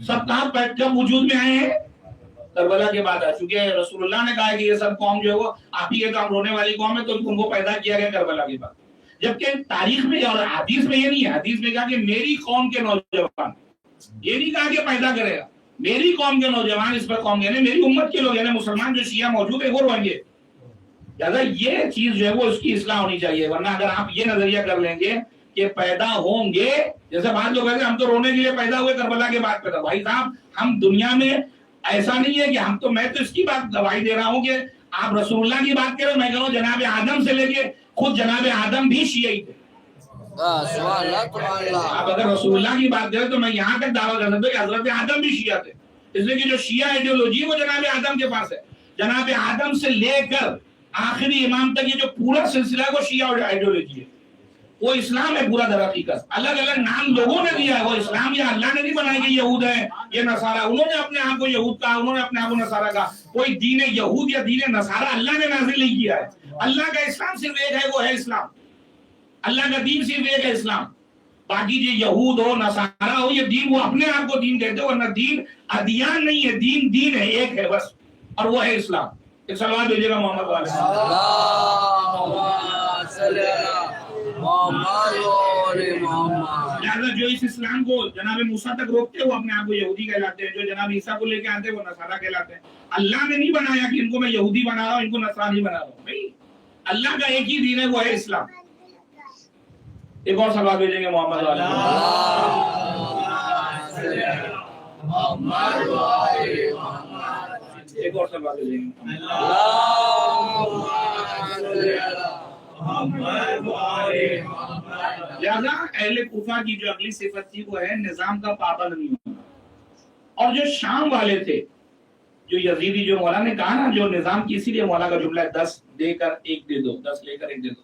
سب کہاں کب وجود میں آئے ہیں کربلا کے بعد. چونکہ رسول اللہ نے کہا ہے کہ یہ سب قوم جو ہے وہ آپ ہی کے کام رونے والی قوم ہے تو ان کو پیدا کیا گیا کربلا کے بعد. جبکہ تاریخ میں اور حدیث میں یہ نہیں ہے. حدیث میں کہا کہ میری قوم کے نوجوان یہ نہیں کہا کہ پیدا کرے گا میری قوم کے نوجوان اس پر قوم یعنی میری امت کے لوگ یعنی مسلمان جو شیعہ موجود ہے وہ روئیں گے. لہٰذا یہ چیز جو ہے وہ اس کی اصلاح ہونی چاہیے ورنہ اگر آپ یہ نظریہ کر لیں گے کہ پیدا ہوں گے جیسے بعض لوگ کہتے ہیں ہم تو رونے کے لیے پیدا ہوئے کربلا کے بعد پیدا. بھائی صاحب ہم دنیا میں ایسا نہیں ہے کہ ہم تو میں تو اس کی بات گواہی دے رہا ہوں کہ آپ رسول اللہ کی بات کریں میں کہہ رہا ہوں جناب آدم سے لے کے خود جناب آدم بھی شیعی تھے. آپ اگر رسول اللہ کی بات کریں تو میں یہاں تک دعویٰ کر سکتا ہوں کہ حضرت آدم بھی شیعہ تھے. اس لیے کہ جو شیعہ ایڈیولوجی وہ جناب آدم کے پاس ہے. جناب آدم سے لے کر آخری امام تک یہ جو پورا سلسلہ ہے وہ شیعہ ایڈیولوجی ہے. وہ اسلام ہے پورا در حقیقت. الگ الگ نام لوگوں نے دیا ہے وہ اسلام یا اللہ نے نہیں بنایا کہ یہود ہے یہ نصارہ. انہوں نے اپنے آپ کو یہود کہا انہوں نے اپنے آپ کو نصارہ کہا. کوئی دین یہود یا دین نصارہ اللہ نے نازل نہیں کیا ہے. اللہ کا اسلام صرف ایک ہے وہ ہے اسلام. اللہ کا دین صرف ایک ہے اسلام. باقی جو یہود ہو نصارہ ہو یہ دین وہ اپنے آپ کو دین کہتے ہیں ورنہ دین ادیان نہیں ہے. دین دین ہے ایک ہے بس اور وہ ہے اسلام. ایک سلوات بھیجیے گا محمد والے. لہٰذا جو اس اسلام کو جناب موسیٰ تک روکتے ہیں وہ اپنے آپ کو یہودی کہلاتے ہیں. جو جناب عیسیٰ کو لے کے آتے ہیں وہ نصارہ کہلاتے ہیں. اللہ نے نہیں بنایا کہ ان کو میں یہودی بنا رہا ہوں ان کو نصرانی بنا رہا ہوں. بھائی اللہ کا ایک ہی دین ہے وہ ہے اسلام. ایک اور سوال بھیجیں گے محمد والے. ایک اور سوال بھیجیں گے. لہذا اہل کوفہ کی جو اگلی صفت تھی وہ ہے نظام کا پابند نہیں ہونا. اور جو شام والے تھے جو یزیدی جو مولا نے کہا نا جو نظام کی اسی لیے مولا کا جملہ ہے 10 دے کر 1 دے دو 10 لے کر 1 دے دو.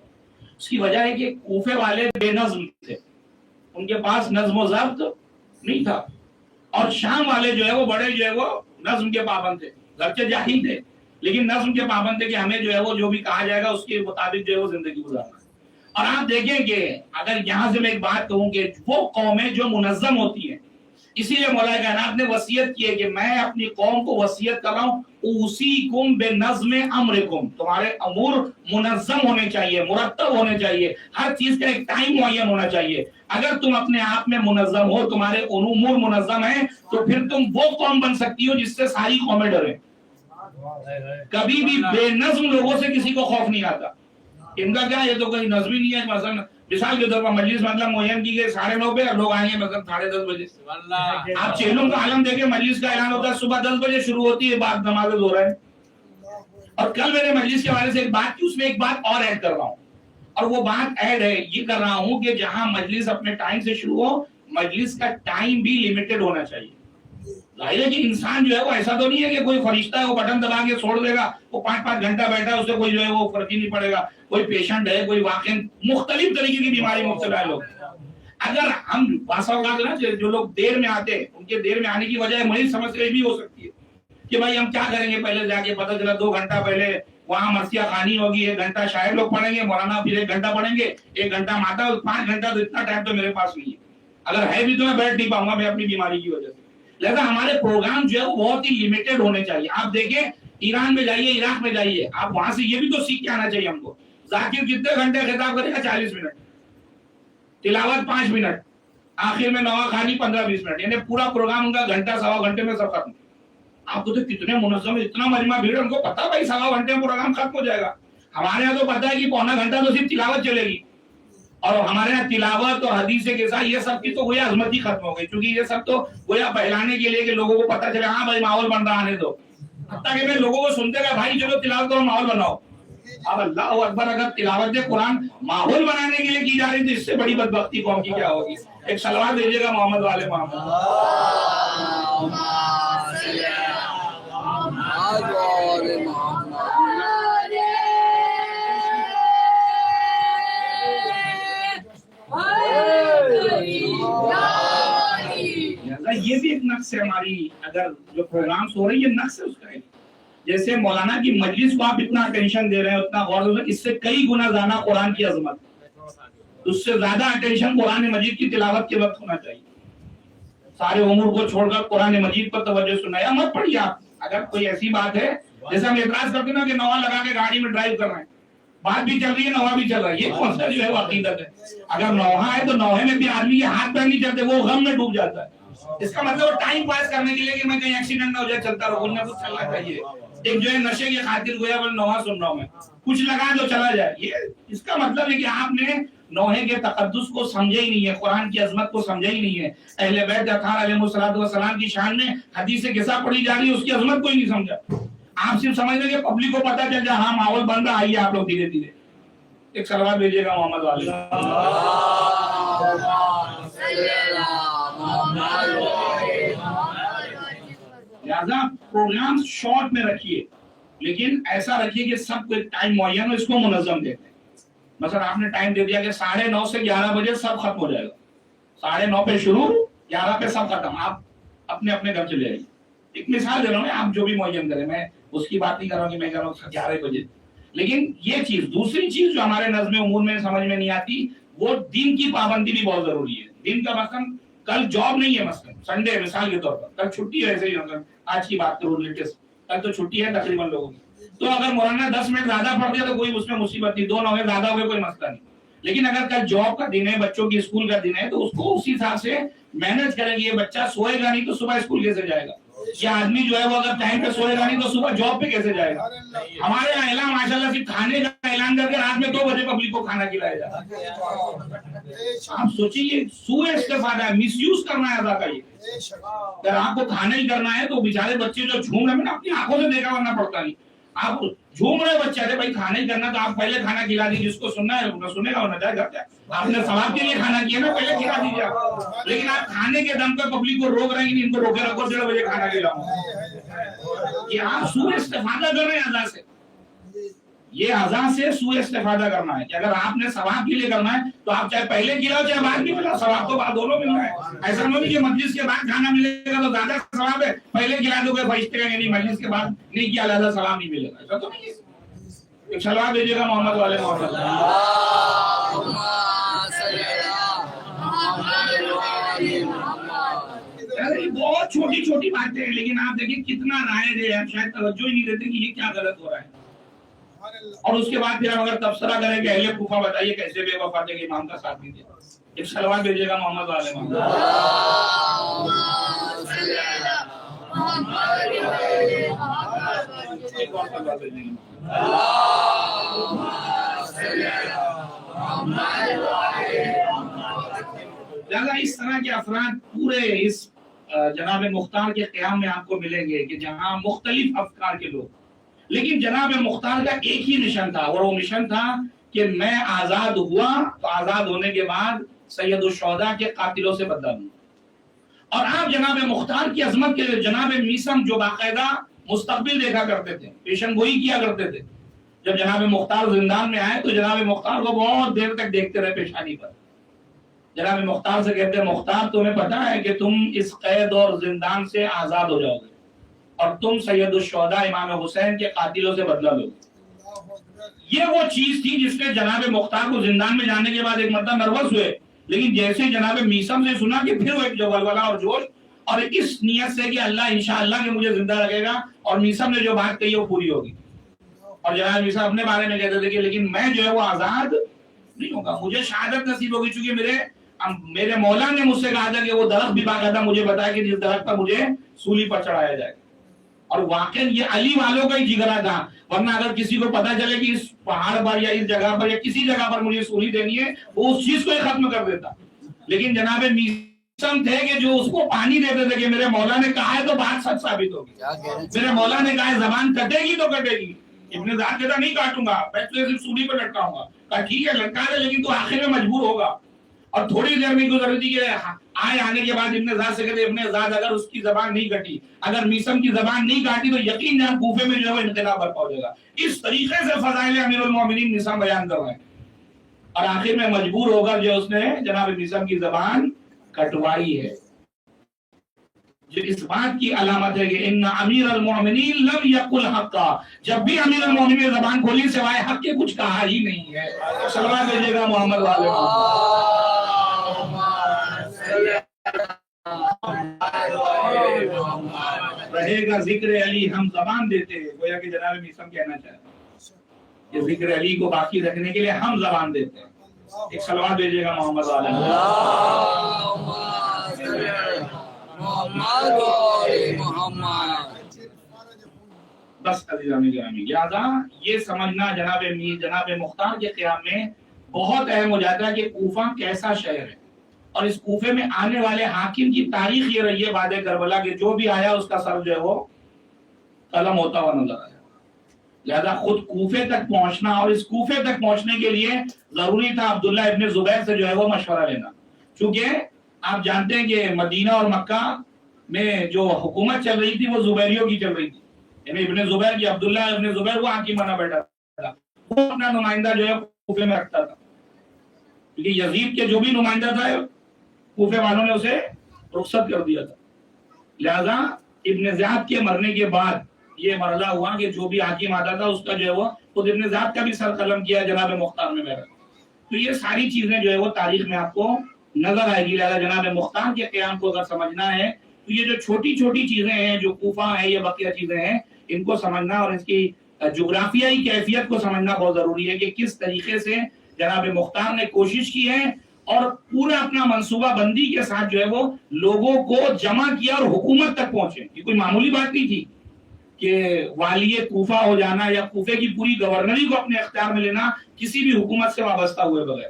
اس کی وجہ ہے کہ کوفے والے بے نظم تھے ان کے پاس نظم و ضبط نہیں تھا اور شام والے جو ہے وہ بڑے جو ہے وہ نظم کے پابند تھے. گرچہ جاہل تھے لیکن نظم کے پابند تھے کہ ہمیں جو ہے وہ جو بھی کہا جائے گا اس کے مطابق جو ہے وہ زندگی گزارنا. اور آپ دیکھیں کہ اگر یہاں سے میں ایک بات کہوں کہ وہ قومیں جو منظم ہوتی ہیں، اسی لیے مولا کائنات نے وصیت کی ہے کہ میں اپنی قوم کو وصیت کر رہا ہوں اوصیکم بنظم امرکم، تمہارے امور منظم ہونے چاہیے، مرتب ہونے چاہیے، ہر چیز کا ایک ٹائم معین ہونا چاہیے۔ اگر تم اپنے آپ میں منظم ہو، تمہارے امور منظم ہیں، تو پھر تم وہ قوم بن سکتی ہو جس سے ساری قومیں ڈریں۔ کبھی بھی بے نظم لوگوں سے کسی کو خوف نہیں آتا، ان کا کیا، یہ تو کوئی نظم ہی نہیں ہے۔ مثلا مثال کے طور پر مجلس مطلب معین کی گئی 9:30 پہ، لوگ آئیں گے مطلب 10:30 بجے۔ آپ چہلم کا عالم دیکھیں، مجلس کا اعلان ہوتا ہے صبح 10 بجے شروع ہوتی ہے، بعد نماز ظہر ہے۔ اور کل میں نے مجلس کے حوالے سے ایک بات کی، اس میں ایک بات اور ایڈ کر رہا ہوں، اور وہ بات ایڈ ہے یہ کر رہا ہوں کہ جہاں مجلس اپنے ٹائم سے شروع ہو، مجلس کا ٹائم بھی لمیٹڈ ہونا چاہیے۔ ظاہر ہے کہ انسان جو ہے وہ ایسا تو نہیں ہے کہ کوئی فرشتہ ہے وہ بٹن دبا کے چھوڑ دے گا، وہ 5 گھنٹہ بیٹھا ہے، اسے کوئی جو ہے وہ فرق ہی نہیں پڑے گا۔ کوئی پیشنٹ ہے، کوئی واقعی مختلف طریقے کی بیماری مبتلا ہے لوگ۔ اگر ہم پاس اوقات نا جو لوگ دیر میں آتے ہیں، ان کے دیر میں آنے کی وجہ مریض سمجھ یہ بھی ہو سکتی ہے کہ بھائی ہم کیا کریں گے، پہلے جا کے پتہ چلا 2 گھنٹہ پہلے وہاں مرثیہ خوانی ہوگی، 1 گھنٹہ شاعر لوگ پڑھیں گے، مولانا پھر 1 گھنٹہ پڑھیں گے، 1 گھنٹہ ماتا، 5 گھنٹہ، تو اتنا ٹائم تو میرے پاس نہیں ہے، اگر ہے بھی تو میں بیٹھ نہیں پاؤں گا میں اپنی بیماری کی وجہ سے۔ لہذا ہمارے پروگرام جو ہے وہ بہت ہی لمیٹڈ ہونے چاہیے۔ آپ دیکھیں ایران میں جائیے، عراق میں جائیے، آپ وہاں سے یہ بھی تو سیکھ کے آنا چاہیے ہم کو۔ ذاکر کتنے گھنٹے خطاب کرے گا؟ 40 منٹ، تلاوت 5 منٹ، آخر میں نوا خوانی 15-20 منٹ، یعنی پورا پروگرام ان کا گھنٹہ سوا گھنٹے میں سب ختم۔ آپ کو تو کتنے منظم، اتنا مجمع بھیڑ، ان کو پتا بھائی سوا گھنٹے میں پروگرام ختم ہو جائے گا۔ ہمارے یہاں تو پتا ہے کہ پونا گھنٹہ تو صرف تلاوت چلے گی، اور ہمارے یہاں تلاوت اور حدیث کے ساتھ یہ سب کی تو گویا عظمت ہی ختم ہو گئی، کیونکہ یہ سب تو گویا بہلانے کے لیے کہ لوگوں کو پتا چلے ہاں بھائی ماحول بن رہا، آنے دو، حتیٰ کہ میں لوگوں کو سنتے گا بھائی چلو تلاوت کرو، ماحول بناؤ۔ اب اللہ اکبر، اگر تلاوت قرآن ماحول بنانے کے لیے کی جا رہی تو اس سے بڑی بدبختی قوم کی کیا ہوگی۔ ایک صلوات دیجیے گا محمد والے محمد۔ یہ بھی ایک نقص ہے ہماری، اگر جو پروگرامز ہو رہے ہیں یہ نقص ہے اس کا ہے۔ جیسے مولانا کی مجلس کو آپ اتنا اٹینشن دے رہے ہیں، اتنا غور دے رہے ہیں، اس سے کئی گنا زیادہ قرآن کی عظمت، اس سے زیادہ اٹینشن قرآن مجید کی تلاوت کے وقت ہونا چاہیے۔ سارے امور کو چھوڑ کر قرآن مجید پر توجہ سنائے، مت پڑھیے آپ۔ اگر کوئی ایسی بات ہے جیسے ہم اعتراض کرتے ہیں نا کہ نوا لگا کے گاڑی میں ڈرائیو کر رہے ہیں، بات بھی چل رہی ہے، نوا بھی چل رہا ہے، یہ کون سا جو ہے وہ عقیدت ہے؟ اگر نوحہ ہے تو نوحے میں بھی آدمی کے ہاتھ پیر نہیں چلتے، وہ غم میں ڈوب جاتا ہے۔ اس کا مطلب وہ ٹائم پاس کرنے کے لیے کہ میں کہیں ایکسیڈنٹ نہ ہو جائے چلتا رہو، کچھ نہ کچھ چلنا چاہیے۔ ایک جو ہے نشے کی خاطر گویا میں نوحہ سن رہا ہوں، میں کچھ لگا تو چلا جائے، یہ اس کا مطلب ہے کہ آپ نے نوحے کے تقدس کو سمجھا ہی نہیں ہے، قرآن کی عظمت کو سمجھا ہی نہیں ہے۔ اہل بیت اطہار علیہ السلام کی شان میں حدیث قصہ پڑھی جا رہی ہے، اس کی عظمت کو ہی نہیں سمجھا۔ آپ صرف سمجھ لیں کہ پبلک کو پتہ چل جائے ہاں ماحول بن رہا، آئیے آپ لوگ دھیرے دھیرے۔ ایک صلوات بھیجیے گا محمد والے۔ لہذا پروگرام شارٹ میں رکھیے، لیکن ایسا رکھیے کہ سب کو ایک ٹائم معین ہو، اس کو منظم دیتے ہیں۔ مثلا آپ نے ٹائم دے دیا کہ 9:30 سے 11 بجے سب ختم ہو جائے گا، 9:30 پہ شروع، 11 پہ سب ختم، آپ اپنے اپنے گھر چلے جائیے۔ ایک مثال دے رہا ہوں، آپ جو بھی معین کریں، میں اس کی بات نہیں کر رہا ہوں کہ میں کہہ رہا ہوں 11 بجے۔ لیکن یہ چیز، دوسری چیز جو ہمارے نظم امور میں سمجھ میں نہیں آتی، وہ دین کی پابندی بھی بہت ضروری ہے۔ دین کا مثلا کل جاب نہیں ہے، مثلا سنڈے مثال کے طور پر، کل چھٹی ہے، ایسے ہی آج کی بات کروں لیٹسٹ، کل تو چھٹی ہے تقریباً لوگوں کی، تو اگر مولانا 10 منٹ زیادہ پڑھ دیا تو کوئی اس میں مصیبت نہیں، 2 نوے زیادہ ہوئے کوئی مسئلہ نہیں۔ لیکن اگر کل جاب کا دن ہے، بچوں کی اسکول کا دن ہے، تو اس کو اسی حساب سے مینج کریں گے۔ یہ بچہ سوئے گا نہیں تو صبح اسکول کیسے جائے گا؟ یہ آدمی جو ہے وہ اگر ٹائم پہ سوئے گا نہیں تو صبح جاب پہ کیسے جائے گا؟ ہمارے یہاں اعلان ماشاءاللہ صرف کھانے کا اعلان کر کے رات میں 2 بجے پبلک کو کھانا کھلایا جاتا ہے۔ آپ سوچیں یہ سوء استفادہ ہے، مس یوز کرنا ہے ادا کا۔ یہ اگر آپ کو کھانا ہی کرنا ہے تو بیچارے بچے جو جھوم رہے ہیں نا، اپنی آنکھوں سے دیکھا ورنہ پڑتا نہیں، آپ جھوم رہے بچے، ارے بھائی کھانا ہی کرنا تو آپ پہلے کھانا کھلا دیجیے، جس کو سننا ہے وہ سنے گا ورنہ جائے گا۔ آپ نے ثواب کے لیے کھانا کیا نا، پہلے کھلا دیجیے آپ۔ لیکن آپ کھانے کے دم پہ پبلک کو روک رہے ہیں کہ ان کو روکے رکھو، 1:30 بجے کھانا کھلاؤں۔ یہ آپ سوء استفادہ کر رہے ہیں اذان سے، یہ اذان سے سوء استفادہ کرنا ہے کہ اگر آپ نے ثواب کے لیے کرنا ہے تو آپ چاہے پہلے کھلاؤ چاہے بعد میں کھلاؤ، ثواب تو بعد دونوں مل رہا ہے۔ ایسا نہیں کہ مجلس کے بعد کھانا ملے گا تو زیادہ ثواب ہے، پہلے کھلا دو گے فرشتے کا، نہیں مجلس کے بعد نہیں کیا لہذا ثواب نہیں ملے گا، ایسا تو نہیں ہے۔ ایک سلوات بھیجیے گا محمد والے محمد. بہت چھوٹی چھوٹی باتیں ہیں لیکن آپ دیکھیں کتنا رائج ہے, شاید توجہ ہی نہیں دیتے کہ یہ کیا غلط ہو رہا ہے. اور اس کے بعد پھر ہم اگر تبصرہ کریں کہ اہل کوفہ بتائیے کیسے بے وفا تھے کہ امام کا ساتھ نہیں دیا. ایک سلوات بھیجیے گا محمد والے محمد. ایک اور سلوات بھیجیں گے. لہذا اس طرح کے افراد پورے اس جناب مختار کے قیام میں آپ کو ملیں گے کہ جہاں مختلف افکار کے لوگ, لیکن جناب مختار کا ایک ہی مشن تھا, اور وہ مشن تھا کہ میں آزاد ہوا تو آزاد ہونے کے بعد سید الشہداء کے قاتلوں سے بدلہ لوں. اور آپ جناب مختار کی عظمت کے لیے جناب میثم جو باقاعدہ مستقبل دیکھا کرتے تھے, پیشن گوئی کیا کرتے تھے, جب جناب مختار زندان میں آئے تو جناب مختار کو بہت دیر تک دیکھتے رہے پیشانی پر. جناب مختار سے کہتے ہیں مختار تمہیں پتا ہے کہ تم اس قید اور زندان سے آزاد ہو جاؤ گے اور تم سید الشہداء امام حسین کے قاتلوں سے بدلہ لو گے. یہ وہ چیز تھی جس نے جناب مختار کو زندان میں جانے کے بعد ایک مرتبہ نروس ہوئے, لیکن جیسے جناب میثم سے سنا کہ پھر وہ ایک ولولہ اور جوش, اور اس نیت سے کہ اللہ انشاءاللہ کہ مجھے زندہ رکھے گا اور میثم نے جو بات کہی وہ پوری ہوگی. اور جناب میثم اپنے بارے میں کہتے تھے کہ لیکن میں جو ہے وہ آزاد نہیں ہوگا, مجھے شہادت نصیب ہوگی, چونکہ میرے مولا نے مجھ سے کہا تھا کہ وہ درخت بھی باقاعدہ مجھے بتایا کہ جس درخت پر مجھے سولی پر چڑھایا جائے. اور واقعا یہ علی والوں کا ہی جگرا تھا, ورنہ اگر کسی کو پتا چلے کہ اس پہاڑ پر یا اس جگہ پر یا کسی جگہ پر مجھے سولی دینی ہے وہ اس چیز کو ہی ختم کر دیتا. لیکن جناب میثم تھے کہ جو اس کو پانی دیتے تھے کہ میرے مولا نے کہا ہے تو بات سچ ثابت ہوگی, میرے مولا نے کہا ہے زبان کٹے گی تو کٹے گی. ابن زیاد کہتا نہیں کاٹوں گا, میں تو صرف سولی پہ لٹکاؤں گا. کہا ٹھیک ہے لٹکا دے لیکن تو آخر میں مجبور ہوگا. اور تھوڑی دیر میں گزر تھی کہ آنے کے بعد ابن زیاد سے کہتے ابن زیاد اگر اس کی زبان نہیں کٹی, اگر میثم کی زبان نہیں کاٹی تو یقین جان کوفے میں جو ہے انقلاب برپا ہو جائے گا. اس طریقے سے فضائل امیر المومنین میثم بیان کر رہے ہیں, اور آخر میں مجبور ہوگا جو اس نے جناب میثم کی زبان کٹوائی ہے, جو اس بات کی علامت ہے کہ ان امیر المومنین لم یقل حقا, جب بھی امیر المومنین نے زبان کھولی سوائے حق کے کچھ کہا ہی نہیں ہے. صلوات بھیجیے گا محمد والے رہے گا ذکر علی ہم زبان دیتے ہیں, گویا کہ جناب میثم کہنا چاہتے ہیں کہ ذکر علی کو باقی رکھنے کے لیے ہم زبان دیتے ہیں. ایک صلوات بھیجیے گا محمد والے محمد. بس عزیزان گرامی, لہذا یہ سمجھنا جناب مختار کے قیام میں بہت اہم ہو جاتا ہے کہ کوفہ کیسا شہر ہے, اور اس کوفے میں آنے والے حاکم کی تاریخ یہ رہی ہے بعد کربلا کہ جو بھی آیا اس کا سر جو ہے وہ قلم ہوتا ہوا نظر آیا. لہذا خود کوفے تک پہنچنا, اور اس کوفے تک پہنچنے کے لیے ضروری تھا عبداللہ ابن زبیر سے جو ہے وہ مشورہ لینا, چونکہ آپ جانتے ہیں کہ مدینہ اور مکہ میں جو حکومت چل رہی تھی وہ زبیریوں کی چل رہی تھی, یعنی ابن زبیر کی عبداللہ ابن زبیر وہ حاکم بنا بیٹھا تھا, وہ اپنا نمائندہ جو ہے کوفے میں رکھتا تھا, کیونکہ یزید کے جو بھی نمائندہ تھا کوفے والوں نے اسے رخصت کر دیا تھا. لہذا ابن زیاد کے مرنے کے بعد یہ مرحلہ ہوا کہ جو بھی حاکم آتا تھا اس کا جو ہے وہ خود ابن زیاد کا بھی سر قلم کیا جناب مختار میں میرا. تو یہ ساری چیزیں جو ہے وہ تاریخ میں آپ کو نظر آئے گی. لہذا جناب مختار کے قیام کو اگر سمجھنا ہے تو یہ جو چھوٹی چھوٹی چیزیں ہیں, جو کوفہ ہے, یہ بقیہ چیزیں ہیں, ان کو سمجھنا اور اس کی جغرافیائی کیفیت کو سمجھنا بہت ضروری ہے کہ کس طریقے سے جناب مختار نے کوشش کی ہے اور پورا اپنا منصوبہ بندی کے ساتھ جو ہے وہ لوگوں کو جمع کیا اور حکومت تک پہنچے. یہ کوئی معمولی بات نہیں تھی کہ والی کوفہ ہو جانا یا کوفے کی پوری گورنری کو اپنے اختیار میں لینا کسی بھی حکومت سے وابستہ ہوئے بغیر.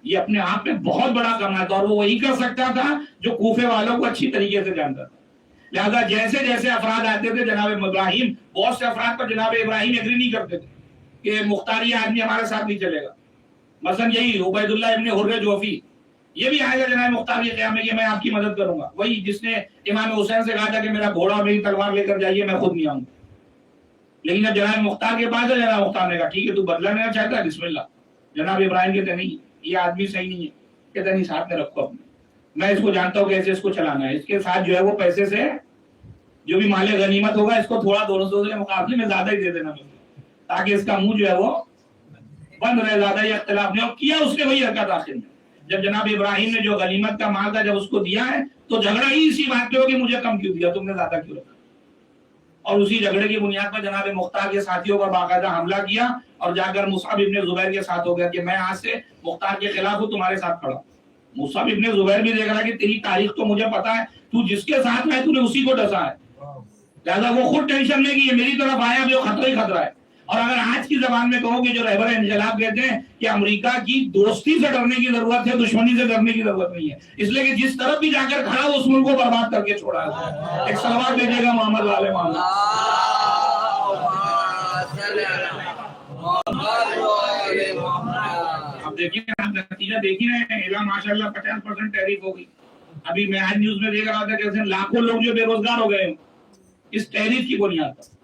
یہ اپنے آپ میں بہت بڑا کرنا تھا, اور وہ وہی کر سکتا تھا جو کوفے والوں کو اچھی طریقے سے جانتا تھا. لہذا جیسے جیسے افراد آتے تھے جناب ابراہیم, بہت سے افراد پر جناب ابراہیم ایگری نہیں کرتے تھے کہ مختاری آدمی ہمارے ساتھ نہیں چلے گا. مثلا یہی عبید اللہ ابن حر جوفی, یہ بھی آئے گا جناب مختار کے قیام میں کہ میں آپ کی مدد کروں گا, وہی جس نے امام حسین سے کہا تھا کہ میرا گھوڑا اور میری تلوار لے کر جائیے, میں خود نہیں آؤں گا. لیکن جب جناب مختار کے پاس ہے, جناب مختار نے کہا ٹھیک ہے تو بدلہ لینا چاہتا ہے بسم اللہ. جناب ابراہیم کہتے نہیں, یہ آدمی صحیح نہیں ہے. کہتے نہیں, ساتھ میں رکھو اپنے, میں اس کو جانتا ہوں کیسے اس کو چلانا ہے. اس کے ساتھ جو ہے وہ پیسے سے جو بھی مال غنیمت ہوگا اس کو تھوڑا 200 کے مقابلے میں زیادہ ہی دے دینا. تاکہ اس کا منہ جو ہے وہ بند رہے، زیادہ یہ اختلاف نہیں ہو. کیا اس نے وہی حرکت آخر میں جب جناب ابراہیم نے جو غنیمت کا مال تھا جب اس کو دیا ہے تو جھگڑا ہی اسی بات پہ ہو کہ مجھے کم کیوں دیا، تم نے زیادہ کیوں رکھا. اور اسی جھگڑے کی بنیاد پر جناب مختار کے ساتھیوں پر باقاعدہ حملہ کیا اور جا کر مصعب ابن زبیر کے ساتھ ہو گیا کہ میں آج سے مختار کے خلاف ہوں، تمہارے ساتھ کھڑا. مصعب ابن زبیر بھی دیکھ رہا کہ تیری تاریخ تو مجھے پتا ہے، تو جس کے ساتھ ہے تو نے اسی کو ڈسا ہے، لہٰذا وہ خود ٹینشن میں کہ یہ میری طرف آیا بھی خطرہ ہی خطرہ ہے. اور اگر آج کی زبان میں کہو کہ جو رہبر انقلاب کہتے ہیں کہ امریکہ کی دوستی سے ڈرنے کی ضرورت ہے، دشمنی سے ڈرنے کی ضرورت نہیں ہے، اس لیے کہ جس طرف بھی جا کر کھڑا وہ اس ملک کو برباد کر کے چھوڑا ہے. ایک صلوات بھیجیے گا محمد والے محمد. اب دیکھیے آپ نتیجہ دیکھ ہی رہے ہیں، ماشاء اللہ 50% ٹیرف ہوگی. ابھی میں آج نیوز میں دیکھ رہا تھا کہ لاکھوں لوگ جو بے روزگار ہو گئے اس ٹیرف کی بنیاد پر،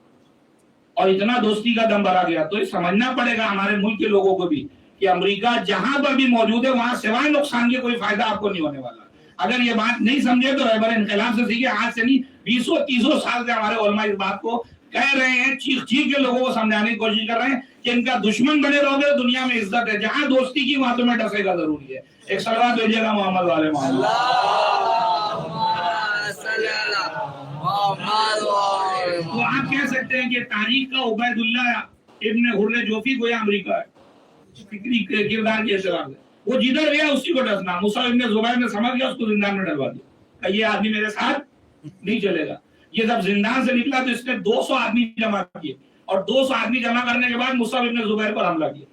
اور اتنا دوستی کا دم بھرا گیا. تو یہ سمجھنا پڑے گا ہمارے ملک کے لوگوں کو بھی کہ امریکہ جہاں پر بھی موجود ہے وہاں سوائے نقصان کے کوئی فائدہ آپ کو نہیں ہونے والا. اگر یہ بات نہیں سمجھے تو رہبر انقلاب سے سیکھے، آج سے نہیں 20-30 سال سے ہمارے علماء اس بات کو کہہ رہے ہیں، چیخ چیخ کے لوگوں کو سمجھانے کی کوشش کر رہے ہیں کہ ان کا دشمن بنے رہو گے دنیا میں عزت ہے، جہاں دوستی کی وہاں تمہیں ڈسے گا ضروری ہے. ایک صلوات بھیجیے گا محمد والے محمد. تو آپ کہہ سکتے ہیں کہ تاریخ کا عبید اللہ ابن حر جوفی گویا امریکہ ہے فکری کردار کے اعتبار سے. وہ جدھر گیا اسی کو ڈسنا. مصعب ابن زبیر نے سمجھ گیا، اس کو زندان میں ڈلوا دیا کہ یہ آدمی میرے ساتھ نہیں چلے گا. یہ جب زندان سے نکلا تو اس نے 200 آدمی جمع کیے اور 200 آدمی جمع کرنے کے بعد مصعب ابن زبیر پر حملہ کیا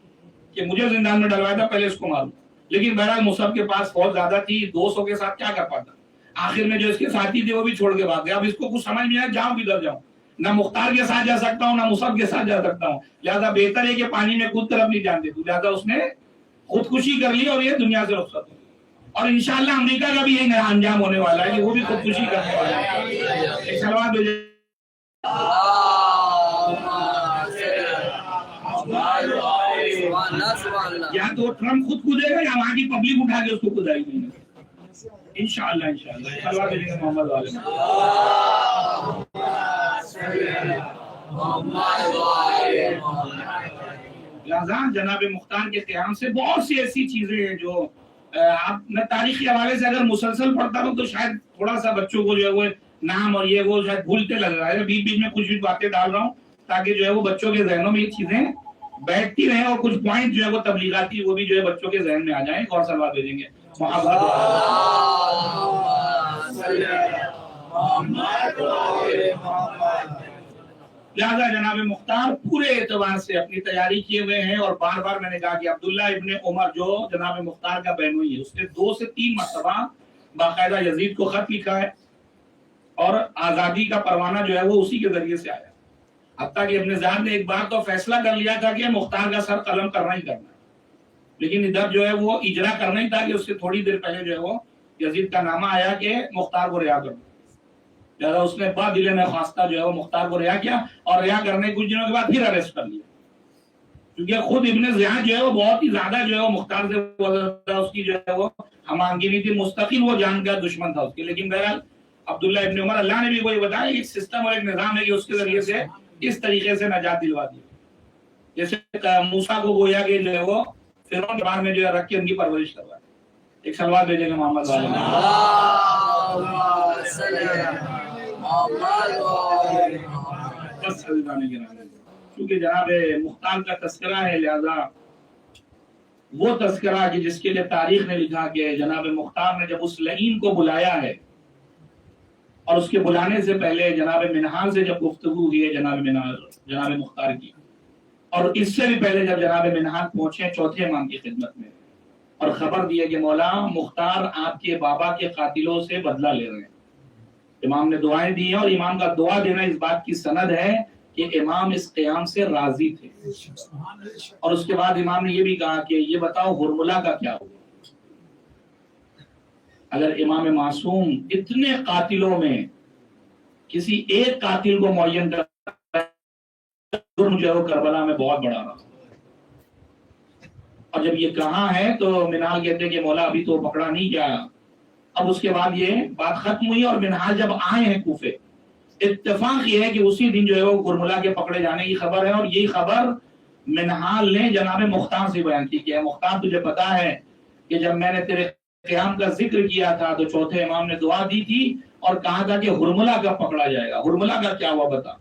کہ مجھے زندان میں ڈلوایا تھا، پہلے اس کو ماروں. لیکن بہرحال مصعب کے پاس فوج زیادہ تھی، 200 کے ساتھ کیا کر پاتا. آخر میں جو اس کے ساتھی تھے وہ بھی چھوڑ کے بھاگ گیا. اب اس کو کچھ سمجھ نہیں آیا جاؤں کدھر جاؤں، نہ مختار کے ساتھ جا سکتا ہوں نہ مصعب کے ساتھ جا سکتا ہوں، لہذا بہتر ہے کہ پانی میں خود طرف نہیں جان دے. لہذا اس نے خودکشی کر لی اور یہ دنیا سے رخصت ہو. اور انشاءاللہ امریکہ کا بھی یہی نیا انجام ہونے والا ہے کہ وہ بھی خودکشی کرنے والا ہے. ایک سلوات بھیجے. یا تو ٹرمپ خود کودے گا یا وہاں کی پبلک اٹھا کے اس کو کودائے گی. انشاءاللہ سلوات بھیجیں گے محمد والے. لہذا جناب مختار کے قیام سے بہت سی ایسی چیزیں ہیں جو آپ میں تاریخی حوالے سے اگر مسلسل پڑھتا ہوں تو شاید تھوڑا سا بچوں کو جو ہے وہ نام اور یہ وہ شاید بھولتے لگ رہا ہے. بیچ بیچ میں کچھ بھی باتیں ڈال رہا ہوں تاکہ جو ہے وہ بچوں کے ذہنوں میں یہ چیزیں بیٹھتی رہیں اور کچھ پوائنٹ جو ہے وہ تبلیغاتی وہ بھی جو ہے بچوں کے ذہن میں آ جائیں. اور سلوات بھیجیں گے لہذا جناب مختار پورے اعتبار سے اپنی تیاری کیے ہوئے ہیں. اور بار بار میں نے کہا کہ عبداللہ ابن عمر جو جناب مختار کا بہنوئی ہے اس نے 2 سے 3 مرتبہ باقاعدہ یزید کو خط لکھا ہے اور آزادی کا پروانہ جو ہے وہ اسی کے ذریعے سے آیا. حتیٰ کہ ابن زیاد نے ایک بار تو فیصلہ کر لیا تھا کہ مختار کا سر قلم کرنا ہی کرنا ہے، لیکن ادھر جو ہے وہ اجرا کرنا ہی تھا کہ اس سے تھوڑی دیر پہلے جو ہے وہ یزید کا نامہ آیا کہ مختار کو رہا کرو. لہذا اس نے بعد دل میں خواستہ جو ہے وہ مختار کو رہا کیا اور رہا کرنے کچھ دنوں کے بعد پھر اریسٹ کر لیا، کیونکہ خود ابن زیاد جو ہے وہ بہت ہی زیادہ جو ہے وہ مختار سے اس کی جو ہے وہ ہم آہنگی نہیں تھی، مستقل وہ جان کا دشمن تھا اس کے. لیکن بہرحال عبداللہ ابن عمر اللہ نے بھی وہی بتایا ایک سسٹم اور ایک نظام ہے کہ اس کے ذریعے سے اس طریقے سے نجات دلوا دی. جیسے موسیٰ کو گویا کہ جو ہے وہ فرعون کے بار میں جو ہے رکھ کے ان کی پرورش کروا. ایک سلوات بھیجیں گے محمد والے. کیونکہ جناب مختار کا تذکرہ ہے، لہذا وہ تذکرہ کہ جس کے لیے تاریخ نے لکھا کہ جناب مختار نے جب اس لعین کو بلایا ہے اور اس کے بلانے سے پہلے جناب منہال سے جب گفتگو ہوئی ہے جناب مختار کی، اور اس سے بھی پہلے جب جناب منہال پہنچے چوتھے امام کی خدمت میں اور خبر دی ہے کہ مولا مختار آپ کے بابا کے قاتلوں سے بدلہ لے رہے ہیں. امام نے دعائیں دی ہیں اور امام کا دعا دینا اس بات کی سند ہے کہ امام اس قیام سے راضی تھے. اور اس کے بعد امام نے یہ بھی کہا کہ یہ بتاؤ ہرملہ کا کیا ہوا. اگر امام معصوم اتنے قاتلوں میں کسی ایک قاتل کو معین کرتا ہے مجھے وہ کربلا میں بہت بڑا رہا. اور جب یہ کہاں ہے تو منہال کہتے ہیں کہ مولا ابھی تو پکڑا نہیں گیا. اب اس کے بعد یہ بات ختم ہوئی اور منہال جب آئے ہیں کوفے اتفاق یہ ہے کہ اسی دن جو ہے وہ گرملا کے پکڑے جانے کی خبر ہے، اور یہی خبر منہال نے جناب مختار سے بیان کی کہ مختار تجھے پتا ہے کہ جب میں نے تیرے قیام کا ذکر کیا تھا تو چوتھے امام نے دعا دی تھی اور کہا تھا کہ ہرملا کا پکڑا جائے گا، ہرملا کا کیا ہوا بتا،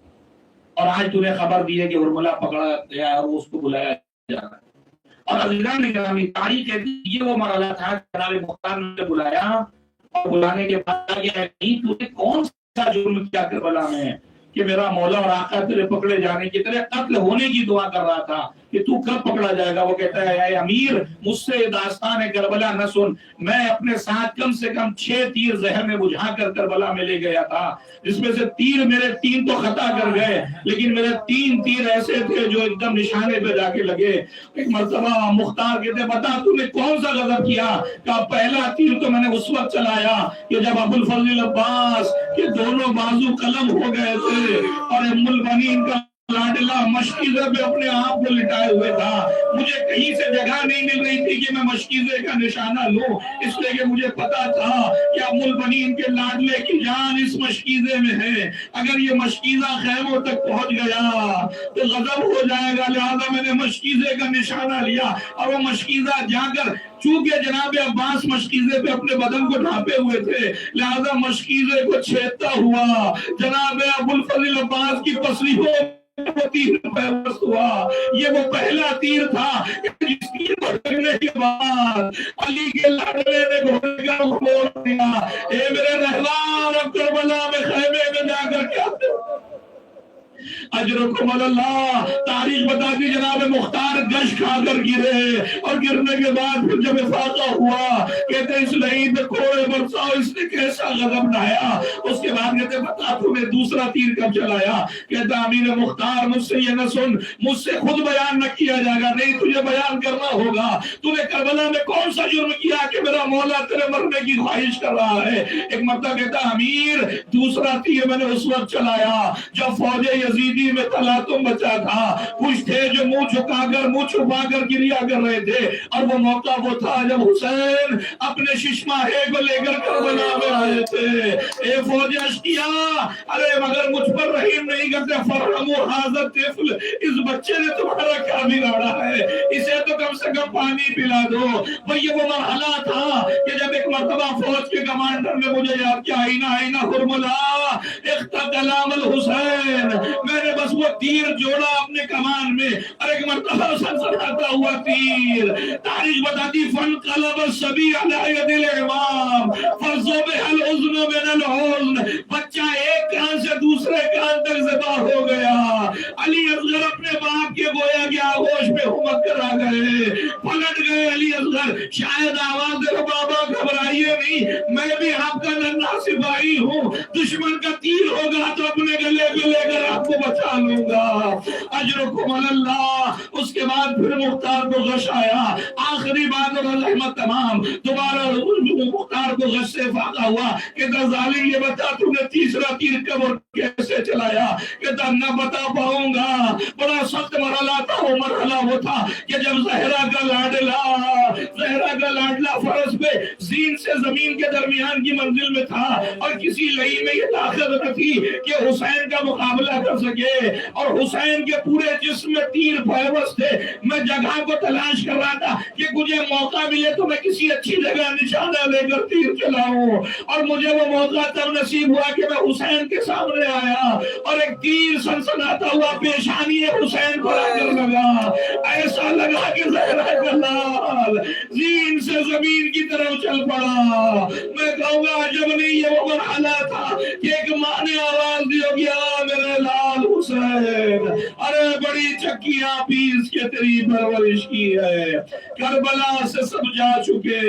اور آج تُو نے خبر دی ہے کہ ہرملا پکڑا گیا ہے اور اس کو بلایا جا رہا ہے۔ اور عزیزان گرامی، تاریخ کہتی ہے یہ وہ مرحلہ تھا جناب مختار نے بلایا، اور بلانے کے بعد تو نے کون سا جرم کیا کربلا میں کہ میرا مولا اور آقا تیرے پکڑے جانے کی، تیرے قتل ہونے کی دعا کر رہا تھا کہ تو کب پکڑا جائے گا؟ وہ کہتا ہے اے امیر، مجھ سے داستان کربلا نہ سن، میں اپنے ساتھ کم سے کم 6 تیر زہر میں بجھا کر کربلا میں لے گیا تھا، جس میں سے تیر میرے 3 تو خطا کر گئے، لیکن میرے 3 تیر ایسے تھے جو ایک دم نشانے پہ جا کے لگے۔ ایک مرتبہ مختار کہتے بتا تو نے کون سا غضب کیا؟ کہ پہلا تیر تو میں نے اس وقت چلایا کہ جب ابو الفضل عباس کے دونوں بازو قلم ہو گئے تھے اور ام البنین کا لاڈلا مشکیزے پہ اپنے آپ کو لٹائے ہوئے تھا، مجھے کہیں سے جگہ نہیں مل رہی تھی کہ میں مشکیزے کا نشانہ لوں، اس لیے کہ مجھے پتا تھا کہ ام البنین کے لاڈلے کی جان اس مشکیزے میں ہے، اگر یہ مشکیزہ خیموں تک پہنچ گیا تو غضب ہو جائے گا، لہذا میں نے مشکیزے کا نشانہ لیا، اور وہ مشکیزہ جا کر چونکہ جناب عباس مشکیزے پہ اپنے بدن کو ڈھانپے ہوئے تھے، لہذا مشکیزے کو چھیدتا ہوا جناب ابو الفضل عباس کی پسلیوں وہ تیر پیوست ہوا۔ یہ وہ پہلا تیر تھا جس کی بھٹکنے کے بعد علی کے لاڈلے نے گھوڑے کا موڑ دیا۔ اے میرے رہوان، اب کربلا میں خیمے میں جا کر کیا اجرکم اللہ، تاریخ بتاتی جناب مختار گش کھا کر گرے، اور گرنے کے بعد پھر جب افاقہ ہوا کہتے اس لئیم پہ کوڑے برساؤ، اس نے کیسا غضب ڈھایا۔ اس کے بعد کہتے بتا تو نے دوسرا تیر کب چلایا؟ کہتا امیر مختار مجھ سے یہ نہ سن، مجھ سے خود بیان نہ کیا جائے گا، نہیں تجھے بیان کرنا ہوگا، تو نے کربلا میں کون سا جرم کیا کہ میرا مولا تیرے مرنے کی خواہش کر رہا ہے؟ ایک مرتبہ کہتا امیر دوسرا تیر میں نے اس وقت چلایا جب فوج یزیدی میں تلاتم بچا تھا، کچھ تھے جو منہ چھپا کر گریا کر رہے تھے، اور وہ موقع وہ تھا جب حسین اپنے ششماہے کو لے کر کربلا میں آئے تھے۔ اے فوج اشقیاء، ارے مگر مجھ پر رحم نہیں کرتے، فرحموا ھذا الطفل، اس بچے نے تمہارا کیا بگاڑا ہے، اسے تو کم سے کم پانی پلا دو۔ وہ یہ وہ مرحلہ تھا کہ جب ایک مرتبہ فوج کے کمانڈر نے مجھے یاد کیا، آئینہ ہرملا اختقلام الحسین، میں نے بس وہ تیر جوڑا اپنے کمان میں، اور ایک مرتبہ سنسناتا ہوا تیر، تاریخ بتاتی فانقلب الصبی علی ید الامام فذبح الحزن من الحزن، بچہ ایک کان سے دوسرے کان تک ذبح ہو گیا۔ علی اصغر اپنے باپ کے گویا کے آغوش پہ ہمت کر آ گئے، پلٹ گئے علی اصغر، شاید آواز دے بابا گھبرائیے نہیں، میں بھی آپ کا ننھا سپاہی ہوں، دشمن کا تیر ہوگا تو اپنے گلے پہ لے کر آپ کو بچا لوں گا، اجرکم اللہ۔ اس کے بعد پھر مختار کو غش آیا، آخری بات اور رحمت تمام، دوبارہ مختار کو غش سے فاقہ ہوا کہ ظالم یہ بتا تو نے تیسرا تیر کب اور کیسے چلایا؟ کہتا نہ بتا پاؤں گا، بڑا سخت مرحلہ تھا، وہ مرحلہ وہ تھا کہ جب زہرا کا لاڈلا فرس پہ زین سے زمین کے درمیان کی منزل میں تھا، اور کسی لئی میں یہ طاقت نہ تھی کہ حسین کا مقابلہ کر سکے، اور حسین کے پورے جسم میں تیر پیوست تھے۔ میں جگہ کو تلاش کر رہا تھا کہ مجھے موقع ملے تو میں کسی اچھی جگہ نشانہ لے کر تیر چلاؤں، اور مجھے وہ موقع تب نصیب ہوا کہ میں حسین کے سامنے آیا اور ایک تیر سنسناتا ہوا پیشانی حسین پر آ کر لگا، ایسا لگا کہ زہرا کا لال زین سے زمین کی طرف چل پڑا۔ میں کہوں گا عجب نہیں، یہ وہ مرحلہ تھا کہ ایک ماں نے آواز دی ہوگی آ میرے لال حسین، ارے بڑی چکیاں پیس کے تیری پرورش کی ہے، کربلا سے سب جا چکے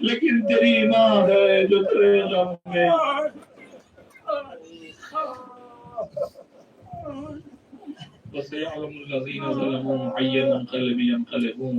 لیکن تیری ماں ہے جو تیرے غم میں وَسَيَعْلَمُ الَّذِينَ ظَلَمُوا أَيَّ مُنقَلَبٍ يَنقَلِبُونَ